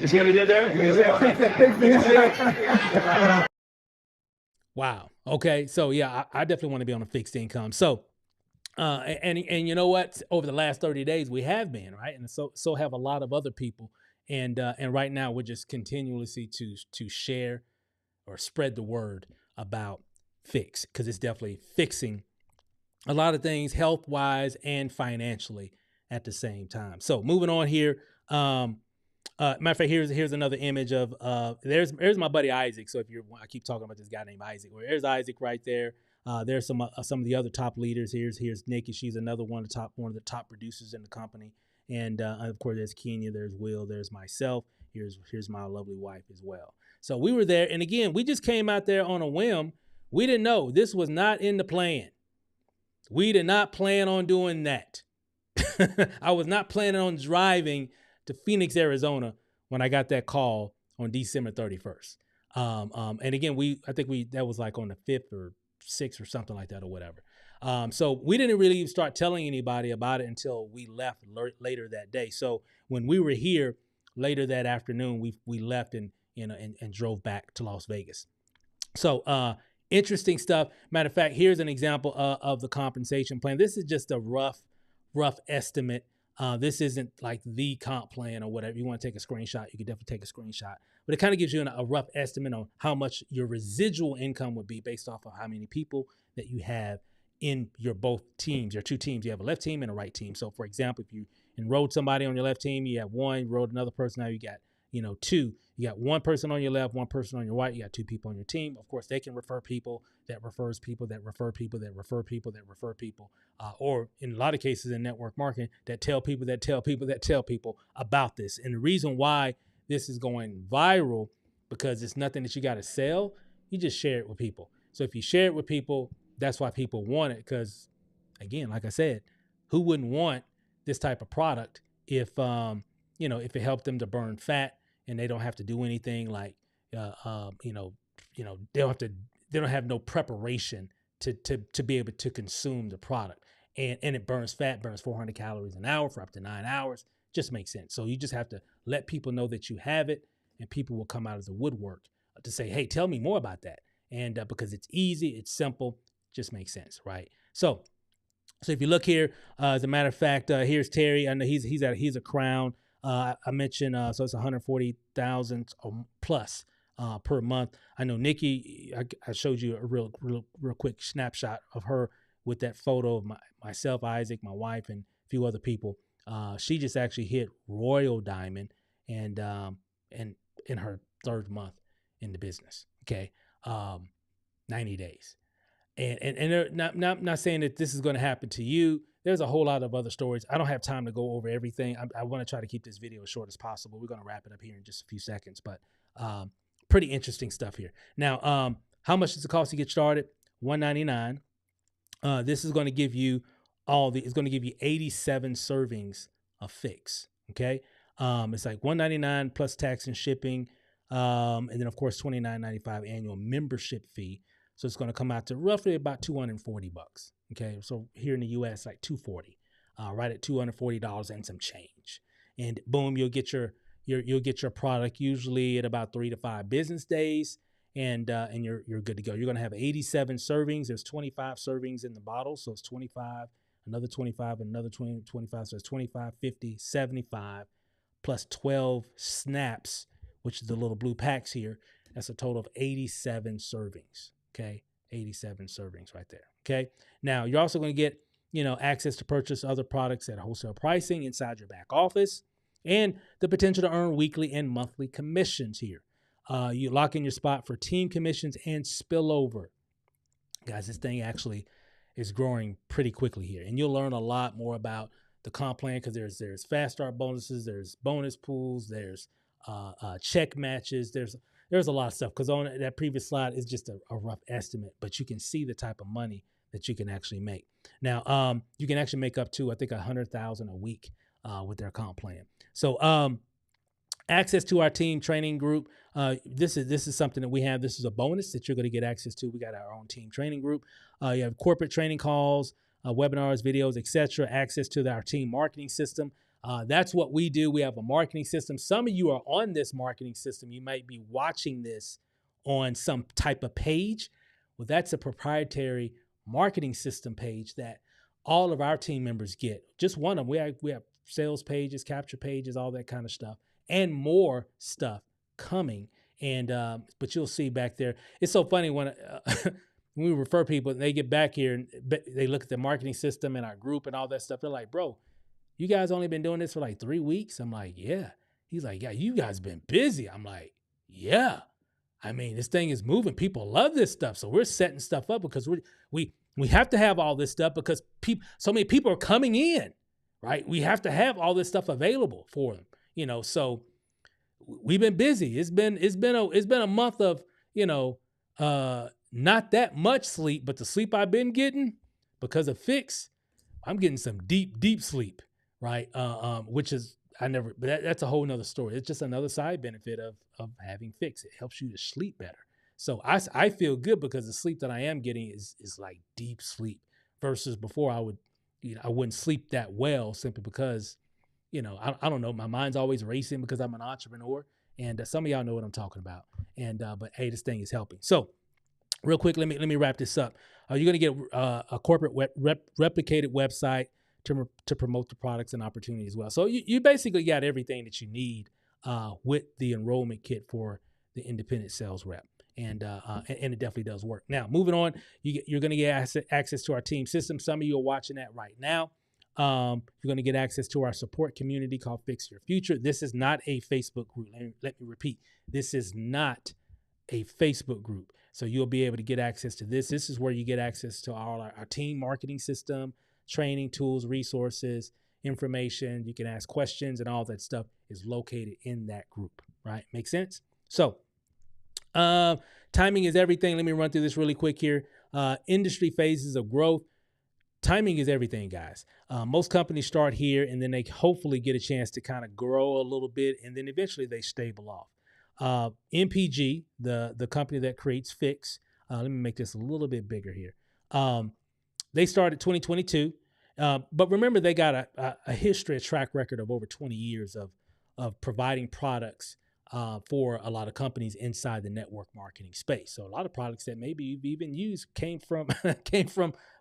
You see what we did there? Wow. Okay. So yeah, I definitely want to be on a fixed income. So, and you know what? Over the last 30 days, we have been, right, and so have a lot of other people. And right now, we're just continuously to share or spread the word about Fix, because it's definitely fixing a lot of things health wise and financially at the same time. So moving on here. Matter of fact, here's another image of there's my buddy Isaac. So if you're, I keep talking about this guy named Isaac. Well, there's Isaac right there. There's some of the other top leaders. Here's Nikki. She's another one of the top producers in the company. And of course, there's Kenya. There's Will. There's myself. Here's my lovely wife as well. So we were there, and again, we just came out there on a whim. We didn't know, this was not in the plan. We did not plan on doing that. I was not planning on driving to Phoenix, Arizona when I got that call on December 31st. And again, that was like on the 5th or 6th or something like that or whatever. So we didn't really start telling anybody about it until we left later that day. So when we were here later that afternoon, we left and drove back to Las Vegas. So interesting stuff. Matter of fact, here's an example of the compensation plan. This is just a rough estimate. This isn't like the comp plan or whatever. If you want to take a screenshot, you can definitely take a screenshot. But it kind of gives you a rough estimate on how much your residual income would be based off of how many people that you have in your both teams, your two teams. You have a left team and a right team. So for example, if you enrolled somebody on your left team, you have one, enrolled another person, now you got two. You got one person on your left, one person on your right. You got two people on your team. Of course, they can refer people that refers people that refer people that refer people that refer people, or in a lot of cases in network marketing, that tell people that tell people that tell people about this. And the reason why this is going viral, because it's nothing that you got to sell. You just share it with people. So if you share it with people, that's why people want it. Because again, like I said, who wouldn't want this type of product if if it helped them to burn fat and they don't have to do anything like they don't have no preparation to be able to consume the product, and it burns fat, burns 400 calories an hour for up to 9 hours. Just makes sense. So you just have to let people know that you have it, and people will come out of the woodwork to say, hey, tell me more about that. And because it's easy, it's simple, just makes sense, right? So if you look here, as a matter of fact, here's Terry. I know he's a Crown. I mentioned so it's 140,000 plus per month. I know Nikki. I showed you a real quick snapshot of her with that photo of myself, Isaac, my wife, and a few other people. She just actually hit Royal Diamond, and in her 3rd month in the business. Okay, 90 days. And they're not saying that this is going to happen to you. There's a whole lot of other stories. I don't have time to go over everything. I want to try to keep this video as short as possible. We're going to wrap it up here in just a few seconds, but pretty interesting stuff here. Now, how much does it cost to get started? $199. This is going to give you it's going to give you 87 servings of fix. Okay. It's like $199 plus tax and shipping. And then of course, $29.95 annual membership fee. So it's going to come out to roughly about $240. Okay, so here in the U.S., like $240, right at $240 and some change. And boom, you'll get your product usually at about 3 to 5 business days, and you're good to go. You're going to have 87 servings. There's 25 servings in the bottle, so it's 25, another 25, another 20, 25. So it's 25, 50, 75, plus 12 snaps, which is the little blue packs here. That's a total of 87 servings. Okay, 87 servings right there. Okay, now you're also going to get access to purchase other products at wholesale pricing inside your back office, and the potential to earn weekly and monthly commissions here. You lock in your spot for team commissions and spillover. Guys, this thing actually is growing pretty quickly here, and you'll learn a lot more about the comp plan, because there's fast start bonuses, there's bonus pools, there's check matches, there's a lot of stuff, because on that previous slide is just a rough estimate, but you can see the type of money that you can actually make. Now, you can actually make up to, I think, $100,000 a week with their comp plan. So access to our team training group. This is something that we have. This is a bonus that you're going to get access to. We got our own team training group. You have corporate training calls, webinars, videos, etc. Access to our team marketing system. That's what we do. We have a marketing system. Some of you are on this marketing system. You might be watching this on some type of page. Well, that's a proprietary marketing system page that all of our team members get. Just one of them. We have sales pages, capture pages, all that kind of stuff, and more stuff coming. And but you'll see back there. It's so funny when when we refer people and they get back here and they look at the marketing system and our group and all that stuff, they're like, bro, you guys only been doing this for like 3 weeks? I'm like, yeah. He's like, yeah, you guys been busy. I'm like, yeah. I mean, this thing is moving. People love this stuff. So we're setting stuff up because we have to have all this stuff because so many people are coming in, right? We have to have all this stuff available for them, so we've been busy. It's been a month of, not that much sleep, but the sleep I've been getting because of Fix, I'm getting some deep sleep, right? Which is but that's a whole nother story. It's just another side benefit of having Fix. It helps you to sleep better. So I feel good because the sleep that I am getting is like deep sleep versus before I wouldn't sleep that well simply because, I don't know. My mind's always racing because I'm an entrepreneur, and some of y'all know what I'm talking about. And but hey, this thing is helping. So real quick, let me wrap this up. You're going to get a corporate replicated website to promote the products and opportunity as well. So you basically got everything that you need with the enrollment kit for the independent sales rep. And it definitely does work. Now, moving on, you're going to get access to our team system. Some of you are watching that right now. You're going to get access to our support community called Fix Your Future. This is not a Facebook group. Let me repeat. This is not a Facebook group. So you'll be able to get access to this. This is where you get access to all our team marketing system, training, tools, resources, information. You can ask questions, and all that stuff is located in that group, right? Make sense? So timing is everything. Let me run through this really quick here. Industry phases of growth. Timing is everything, guys. Most companies start here, and then they hopefully get a chance to kind of grow a little bit, and then eventually they stable off. MPG, the company that creates Fix, let me make this a little bit bigger here. They started 2022, but remember they got a history, a track record of over 20 years of providing products for a lot of companies inside the network marketing space. So a lot of products that maybe you've even used came from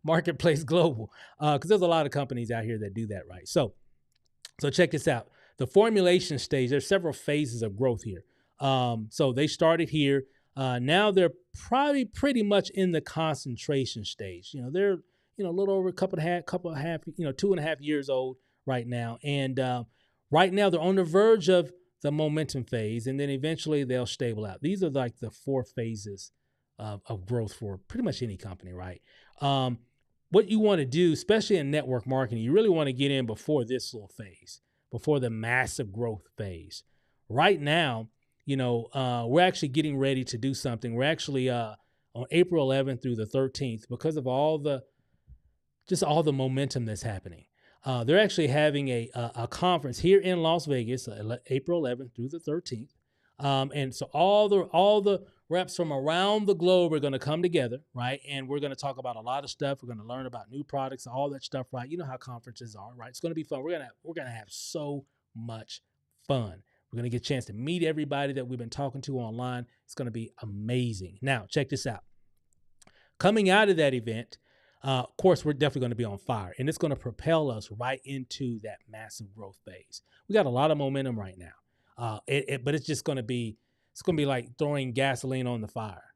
Marketplace Global, because there's a lot of companies out here that do that, right? So check this out. The formulation stage, there's several phases of growth here. So they started here. Now they're probably pretty much in the concentration stage. They're a little over couple and a half, 2.5 years old right now. And right now they're on the verge of the momentum phase, and then eventually they'll stable out. These are like the 4 phases of growth for pretty much any company, right? What you want to do, especially in network marketing, you really want to get in before this little phase, before the massive growth phase. Right now, we're actually getting ready to do something. We're actually on April 11th through the 13th, because of all the momentum that's happening. They're actually having a conference here in Las Vegas, April 11th through the 13th. And so all the reps from around the globe are going to come together, right? And we're going to talk about a lot of stuff. We're going to learn about new products, all that stuff, right? You know how conferences are, right? It's going to be fun. We're going to have so much fun. We're going to get a chance to meet everybody that we've been talking to online. It's going to be amazing. Now, check this out. Coming out of that event, of course, we're definitely going to be on fire, and it's going to propel us right into that massive growth phase. We got a lot of momentum right now, but it's going to be like throwing gasoline on the fire,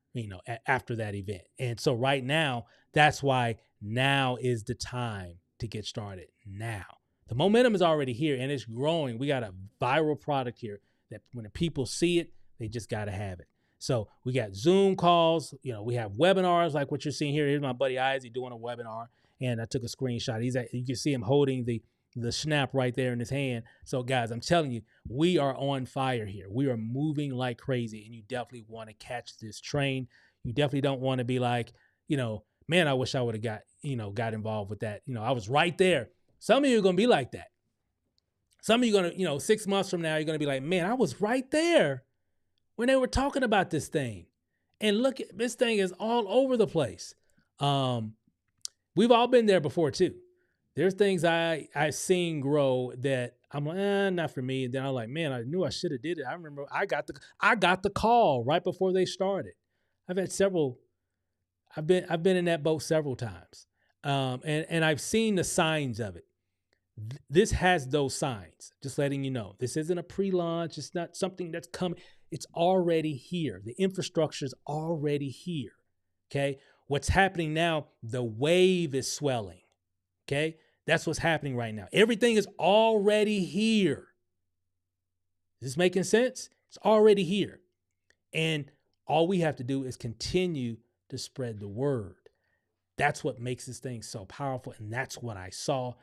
after that event. And so right now, that's why now is the time to get started. Now, the momentum is already here, and it's growing. We got a viral product here that when the people see it, they just got to have it. So we got Zoom calls, we have webinars like what you're seeing here. Here's my buddy Izzy doing a webinar, and I took a screenshot. You can see him holding the snap right there in his hand. So guys, I'm telling you, we are on fire here. We are moving like crazy, and you definitely want to catch this train. You definitely don't want to be like, man, I wish I would have got involved with that. I was right there. Some of you are going to be like that. Some of you are going to, 6 months from now, you're going to be like, man, I was right there when they were talking about this thing. And look, this thing is all over the place. We've all been there before too. There's things I've seen grow that I'm like, not for me. And then I'm like, man, I knew I should have did it. I remember I got the call right before they started. I've been in that boat several times. And I've seen the signs of it. This has those signs, just letting you know. This isn't a pre-launch. It's not something that's coming. It's already here. The infrastructure is already here, okay? what's happening now, the wave is swelling. Okay. That's what's happening right now. Everything is already here. Is this making sense? It's already here. And all we have to do is continue to spread the word. That's what makes this thing so powerful. And that's what I saw.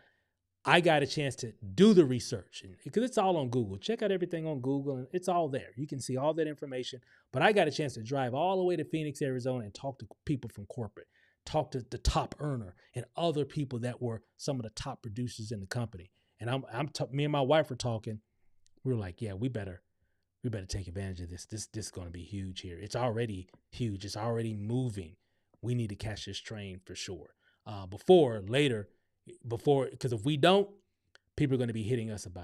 I got a chance to do the research because it's all on Google. Check out everything on Google and it's all there. You can see all that information. But I got a chance to drive all the way to Phoenix, Arizona and talk to people from corporate, talk to the top earner and other people that were some of the top producers in the company. And me and my wife were talking. We were like, yeah, we better take advantage of this. This is going to be huge here. It's already huge. It's already moving. We need to catch this train for sure. Because if we don't, people are going to be hitting us up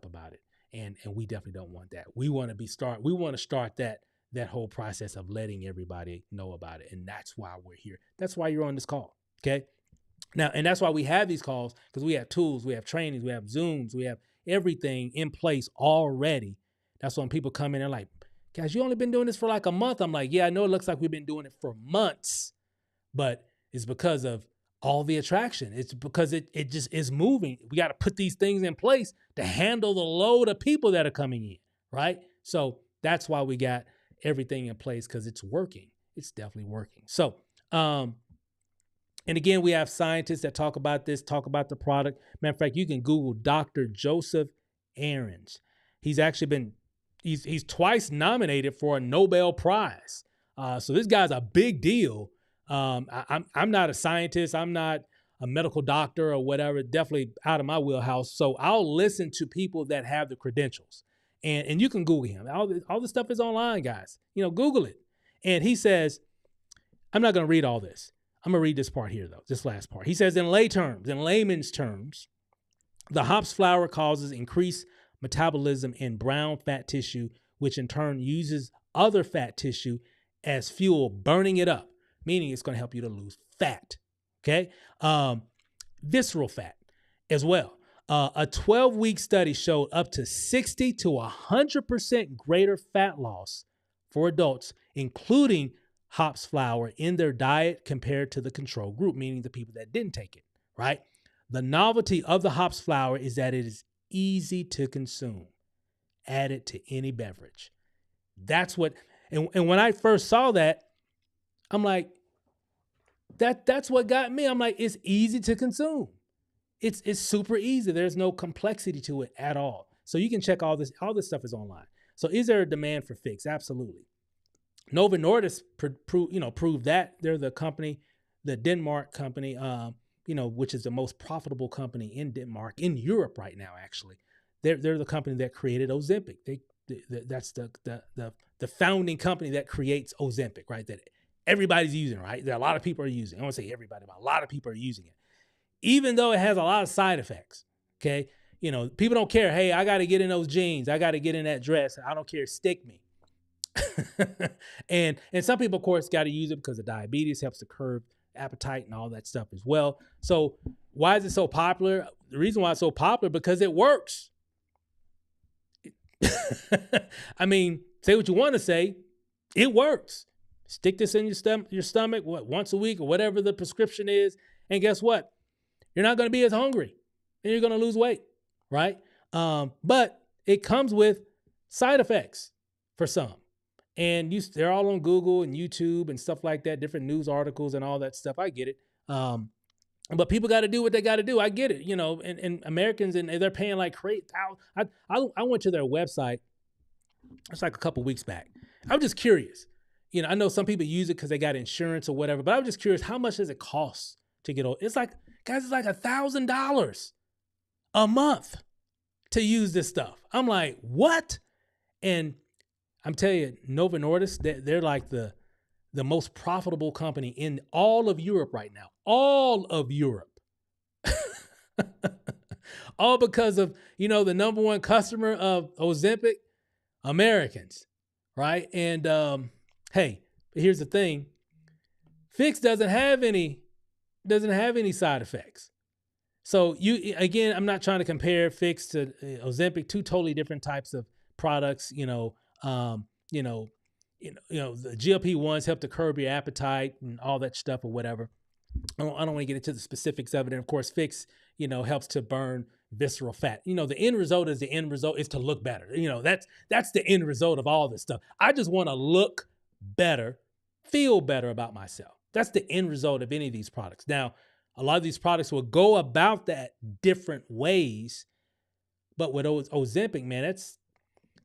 about it. And we definitely don't want that. We want to start that whole process of letting everybody know about it. And that's why we're here. That's why you're on this call. Okay. Now, and that's why we have these calls, because we have tools, we have trainings, we have Zooms, we have everything in place already. That's when people come in and like, guys, you only been doing this for like a month. I'm like, yeah, I know it looks like we've been doing it for months, but it's because of all the attraction. It's because it just is moving. We got to put these things in place to handle the load of people that are coming in, right? So that's why we got everything in place, because it's working. It's definitely working. So, and again, we have scientists that talk about this, talk about the product. Matter of fact, you can Google Dr. Joseph Aarons. He's actually been, he's twice nominated for a Nobel Prize. So this guy's a big deal. I'm not a scientist. I'm not a medical doctor or whatever, definitely out of my wheelhouse. So I'll listen to people that have the credentials, and you can Google him. All this stuff is online, guys. Google it. And he says, I'm not going to read all this. I'm going to read this part here, though, this last part. He says, in layman's terms, the hops flour causes increased metabolism in brown fat tissue, which in turn uses other fat tissue as fuel, burning it up, meaning it's going to help you to lose fat. Okay. Visceral fat as well. A 12-week study showed up to 60 to 100% greater fat loss for adults, including hops flour, in their diet compared to the control group, meaning the people that didn't take it, right? The novelty of the hops flour is that it is easy to consume. Add it to any beverage. That's what, and when I first saw that, I'm like, that's what got me. I'm like, it's easy to consume. It's super easy. There's no complexity to it at all. So you can check all this stuff is online. So is there a demand for fix? Absolutely. Novo Nordisk proved that. They're the company, the Denmark company, which is the most profitable company in Denmark, in Europe right now, actually. They're the company that created Ozempic. That's the founding company that creates Ozempic, right? That everybody's using, right? That a lot of people are using. I won't say everybody, but a lot of people are using it. Even though it has a lot of side effects, okay? People don't care. Hey, I got to get in those jeans. I got to get in that dress. I don't care. Stick me. and some people, of course, got to use it because of diabetes, helps to curb appetite and all that stuff as well. So why is it so popular? The reason why it's so popular, because it works. I mean, say what you want to say. It works. Stick this in your stomach, once a week or whatever the prescription is. And guess what? You're not going to be as hungry and you're going to lose weight, right? But it comes with side effects for some. And they're all on Google and YouTube and stuff like that, different news articles and all that stuff. I get it. But people got to do what they got to do. I get it, and Americans, and they're paying like crazy. I went to their website. It's like a couple weeks back. I was just curious. I know some people use it because they got insurance or whatever, but I was just curious, how much does it cost to get on? It's like, guys, it's like $1,000 a month to use this stuff. I'm like, what? And I'm telling you, Novo Nordisk, they're like the most profitable company in all of Europe right now. All of Europe. All because of, the number one customer of Ozempic, Americans, right? And hey, but here's the thing. Fix doesn't have any side effects. So again, I'm not trying to compare Fix to Ozempic, two totally different types of products, the GLP-1s help to curb your appetite and all that stuff or whatever. I don't want to get into the specifics of it. And of course, Fix, helps to burn visceral fat. The end result is to look better. That's the end result of all this stuff. I just want to look better, feel better about myself. That's the end result of any of these products. Now, a lot of these products will go about that different ways, but with Ozempic, man, it's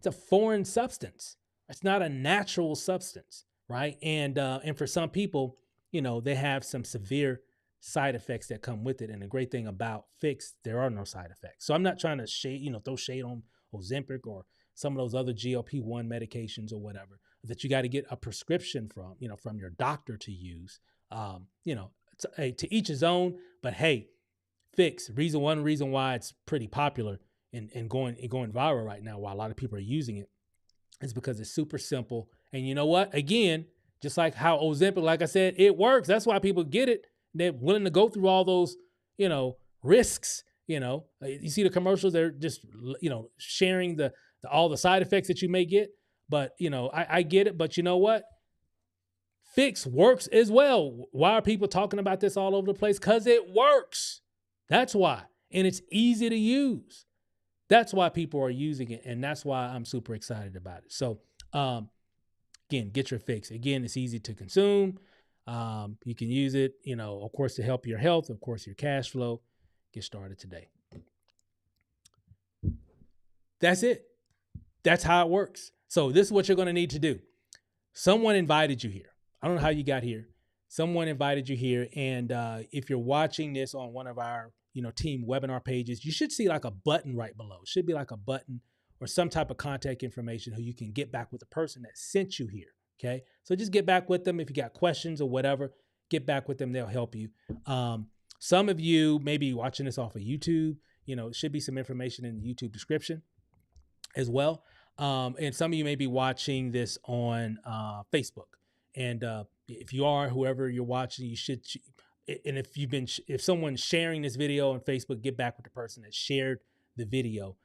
a foreign substance. It's not a natural substance, right? And for some people, they have some severe side effects that come with it. And the great thing about Fix, there are no side effects. So I'm not trying to throw shade on Ozempic or some of those other GLP-1 medications or whatever that you got to get a prescription from your doctor to use. To each his own. But hey, Fix, reason why it's pretty popular and going viral right now, why a lot of people are using it, is because it's super simple. And you know what? Again, just like how Ozempic, like I said, it works. That's why people get it. They're willing to go through all those, risks. You see the commercials, they're just, sharing all the side effects that you may get. But, I get it. But you know what? Fix works as well. Why are people talking about this all over the place? Because it works. That's why. And it's easy to use. That's why people are using it. And that's why I'm super excited about it. So, again, get your Fix. Again, it's easy to consume. You can use it, of course, to help your health, of course, your cash flow. Get started today. That's it. That's how it works. So this is what you're going to need to do. Someone invited you here. I don't know how you got here. Someone invited you here. And if you're watching this on one of our, team webinar pages, you should see like a button right below. It should be like a button or some type of contact information who you can get back with the person that sent you here. Okay. So just get back with them. If you got questions or whatever, get back with them. They'll help you. Some of you may be watching this off of YouTube. It should be some information in the YouTube description as well. And some of you may be watching this on Facebook. And if you are, whoever you're watching, you should. And if someone's sharing this video on Facebook, get back with the person that shared the video,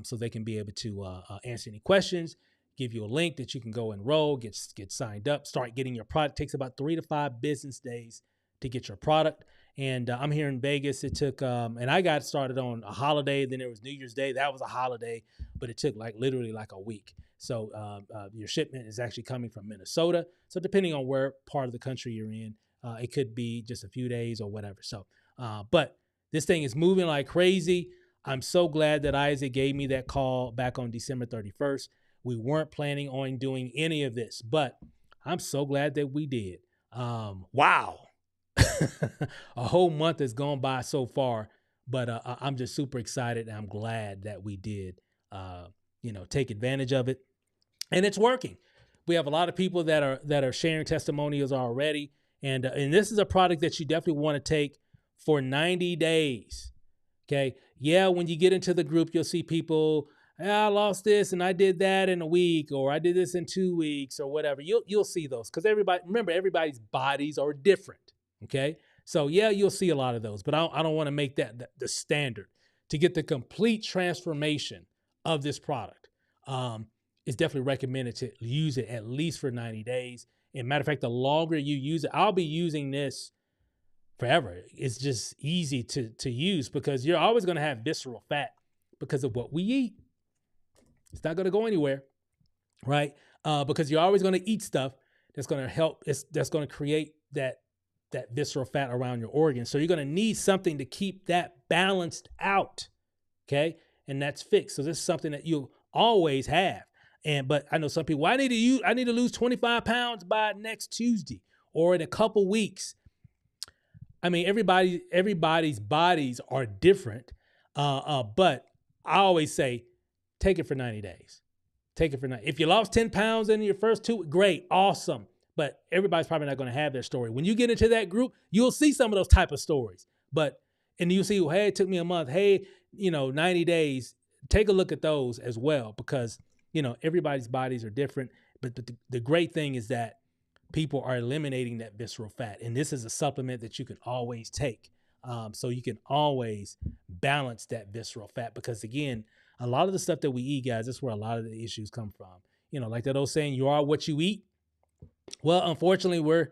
so they can be able to answer any questions, give you a link that you can go enroll, get signed up, start getting your product. It takes about 3 to 5 business days to get your product. And I'm here in Vegas. It took, and I got started on a holiday. Then there was New Year's Day. That was a holiday, but it took literally a week. So your shipment is actually coming from Minnesota. So depending on where part of the country you're in, it could be just a few days or whatever. So, but this thing is moving like crazy. I'm so glad that Isaac gave me that call back on December 31st. We weren't planning on doing any of this, but I'm so glad that we did. Wow. A whole month has gone by so far, but I'm just super excited. And I'm glad that we did, take advantage of it, and it's working. We have a lot of people that are sharing testimonials already. And this is a product that you definitely want to take for 90 days. Okay. Yeah. When you get into the group, you'll see people, I lost this and I did that in a week, or I did this in 2 weeks or whatever. You'll see those because everybody's bodies are different. Okay. So yeah, you'll see a lot of those, but I don't want to make that the standard. To get the complete transformation of this product, it's definitely recommended to use it at least for 90 days. And matter of fact, the longer you use it, I'll be using this forever. It's just easy to use because you're always going to have visceral fat because of what we eat. It's not going to go anywhere, right? Because you're always going to eat stuff that's going to help. That's going to create that visceral fat around your organs. So you're going to need something to keep that balanced out, okay? And that's Fixed. So this is something that you'll always have. But I know some people, I need to lose 25 pounds by next Tuesday or in a couple weeks. I mean, everybody's bodies are different. But I always say, take it for 90 days. Take it for 90. If you lost 10 pounds in your first 2, great, awesome. But everybody's probably not going to have their story. When you get into that group, you'll see some of those type of stories. And you'll see, hey, it took me a month. Hey, 90 days. Take a look at those as well because everybody's bodies are different, but the great thing is that people are eliminating that visceral fat. And this is a supplement that you can always take. So you can always balance that visceral fat because again, a lot of the stuff that we eat, guys, that's where a lot of the issues come from. Like that old saying, you are what you eat. Well, unfortunately, we're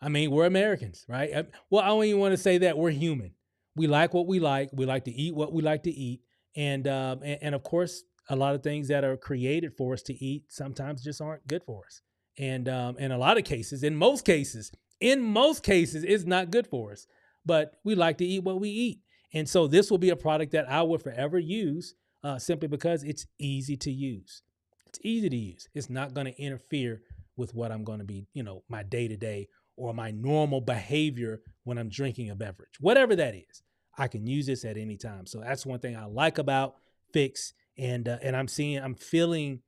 Americans, right? Well, I don't even want to say that. We're human. We like what we like. We like to eat what we like to eat, and of course, a lot of things that are created for us to eat sometimes just aren't good for us. And in a lot of cases, in most cases, it's not good for us. But we like to eat what we eat, and so this will be a product that I will forever use, simply because it's easy to use. It's easy to use. It's not going to interfere with what I'm going to be, my day to day or my normal behavior when I'm drinking a beverage, whatever that is. I can use this at any time. So that's one thing I like about Fix, and I'm feeling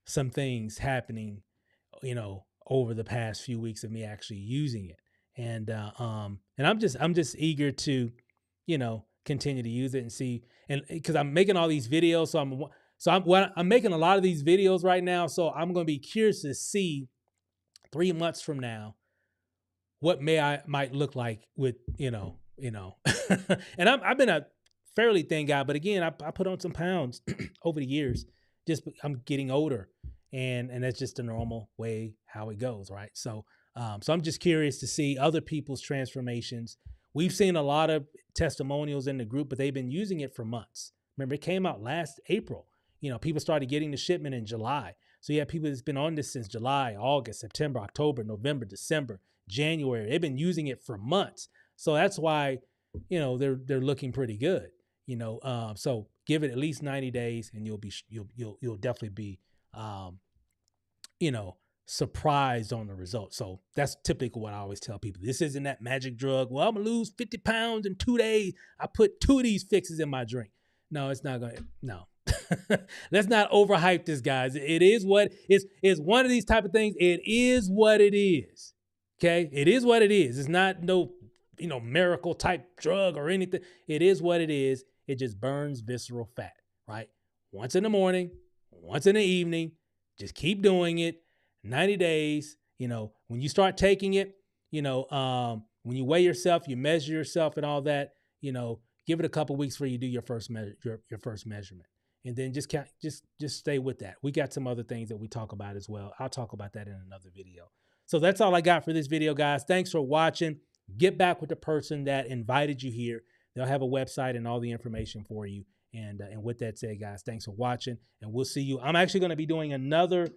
some things happening, over the past few weeks of me actually using it, and I'm just eager to, continue to use it and see, and because I'm making all these videos, I'm making a lot of these videos right now, so I'm going to be curious to see 3 months from now what may I might look like with, and I've been a fairly thin guy, but again, I put on some pounds over the years. Just I'm getting older, and that's just the normal way how it goes, right? So I'm just curious to see other people's transformations. We've seen a lot of testimonials in the group, but they've been using it for months. Remember, it came out last April. People started getting the shipment in July. So you have people that's been on this since July, August, September, October, November, December, January. They've been using it for months. So that's why, they're looking pretty good. So give it at least 90 days, and you'll definitely be, you know, surprised on the results. So that's typically what I always tell people. This isn't that magic drug. Well, I'm gonna lose 50 pounds in 2 days. I put 2 of these fixes in my drink. No, it's not gonna. No, let's not overhype this, guys. It is what it's one of these type of things. It is what it is. Okay, it is what it is. It's not no miracle type drug or anything. It is what it is. It just burns visceral fat, right? Once in the morning, once in the evening. Just keep doing it. 90 days. When you start taking it, when you weigh yourself, you measure yourself and all that. Give it a couple weeks before you do your first your first measurement, and then just stay with that. We got some other things that we talk about as well. I'll talk about that in another video. So that's all I got for this video, guys. Thanks for watching. Get back with the person that invited you here. They'll have a website and all the information for you. And with that said, guys, thanks for watching, and we'll see you. I'm actually going to be doing another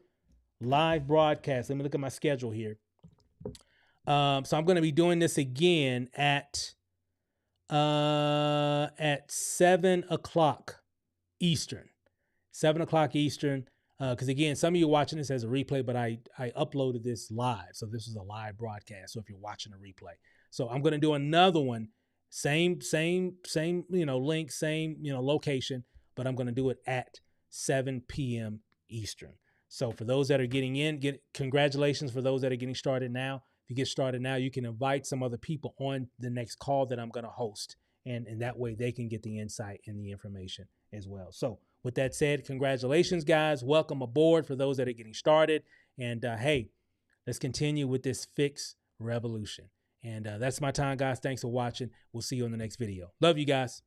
live broadcast. Let me look at my schedule here. So I'm going to be doing this again at 7 o'clock Eastern. 7 o'clock Eastern. Because again, some of you are watching this as a replay, but I uploaded this live. So this is a live broadcast. So if you're watching a replay, so I'm going to do another one. Same, link, same, location, but I'm going to do it at 7 p.m. Eastern. So for those that are getting in, congratulations for those that are getting started now. If you get started now, you can invite some other people on the next call that I'm going to host. And that way they can get the insight and the information as well. So with that said, congratulations, guys. Welcome aboard for those that are getting started. And hey, let's continue with this fix revolution. And that's my time, guys. Thanks for watching. We'll see you on the next video. Love you guys.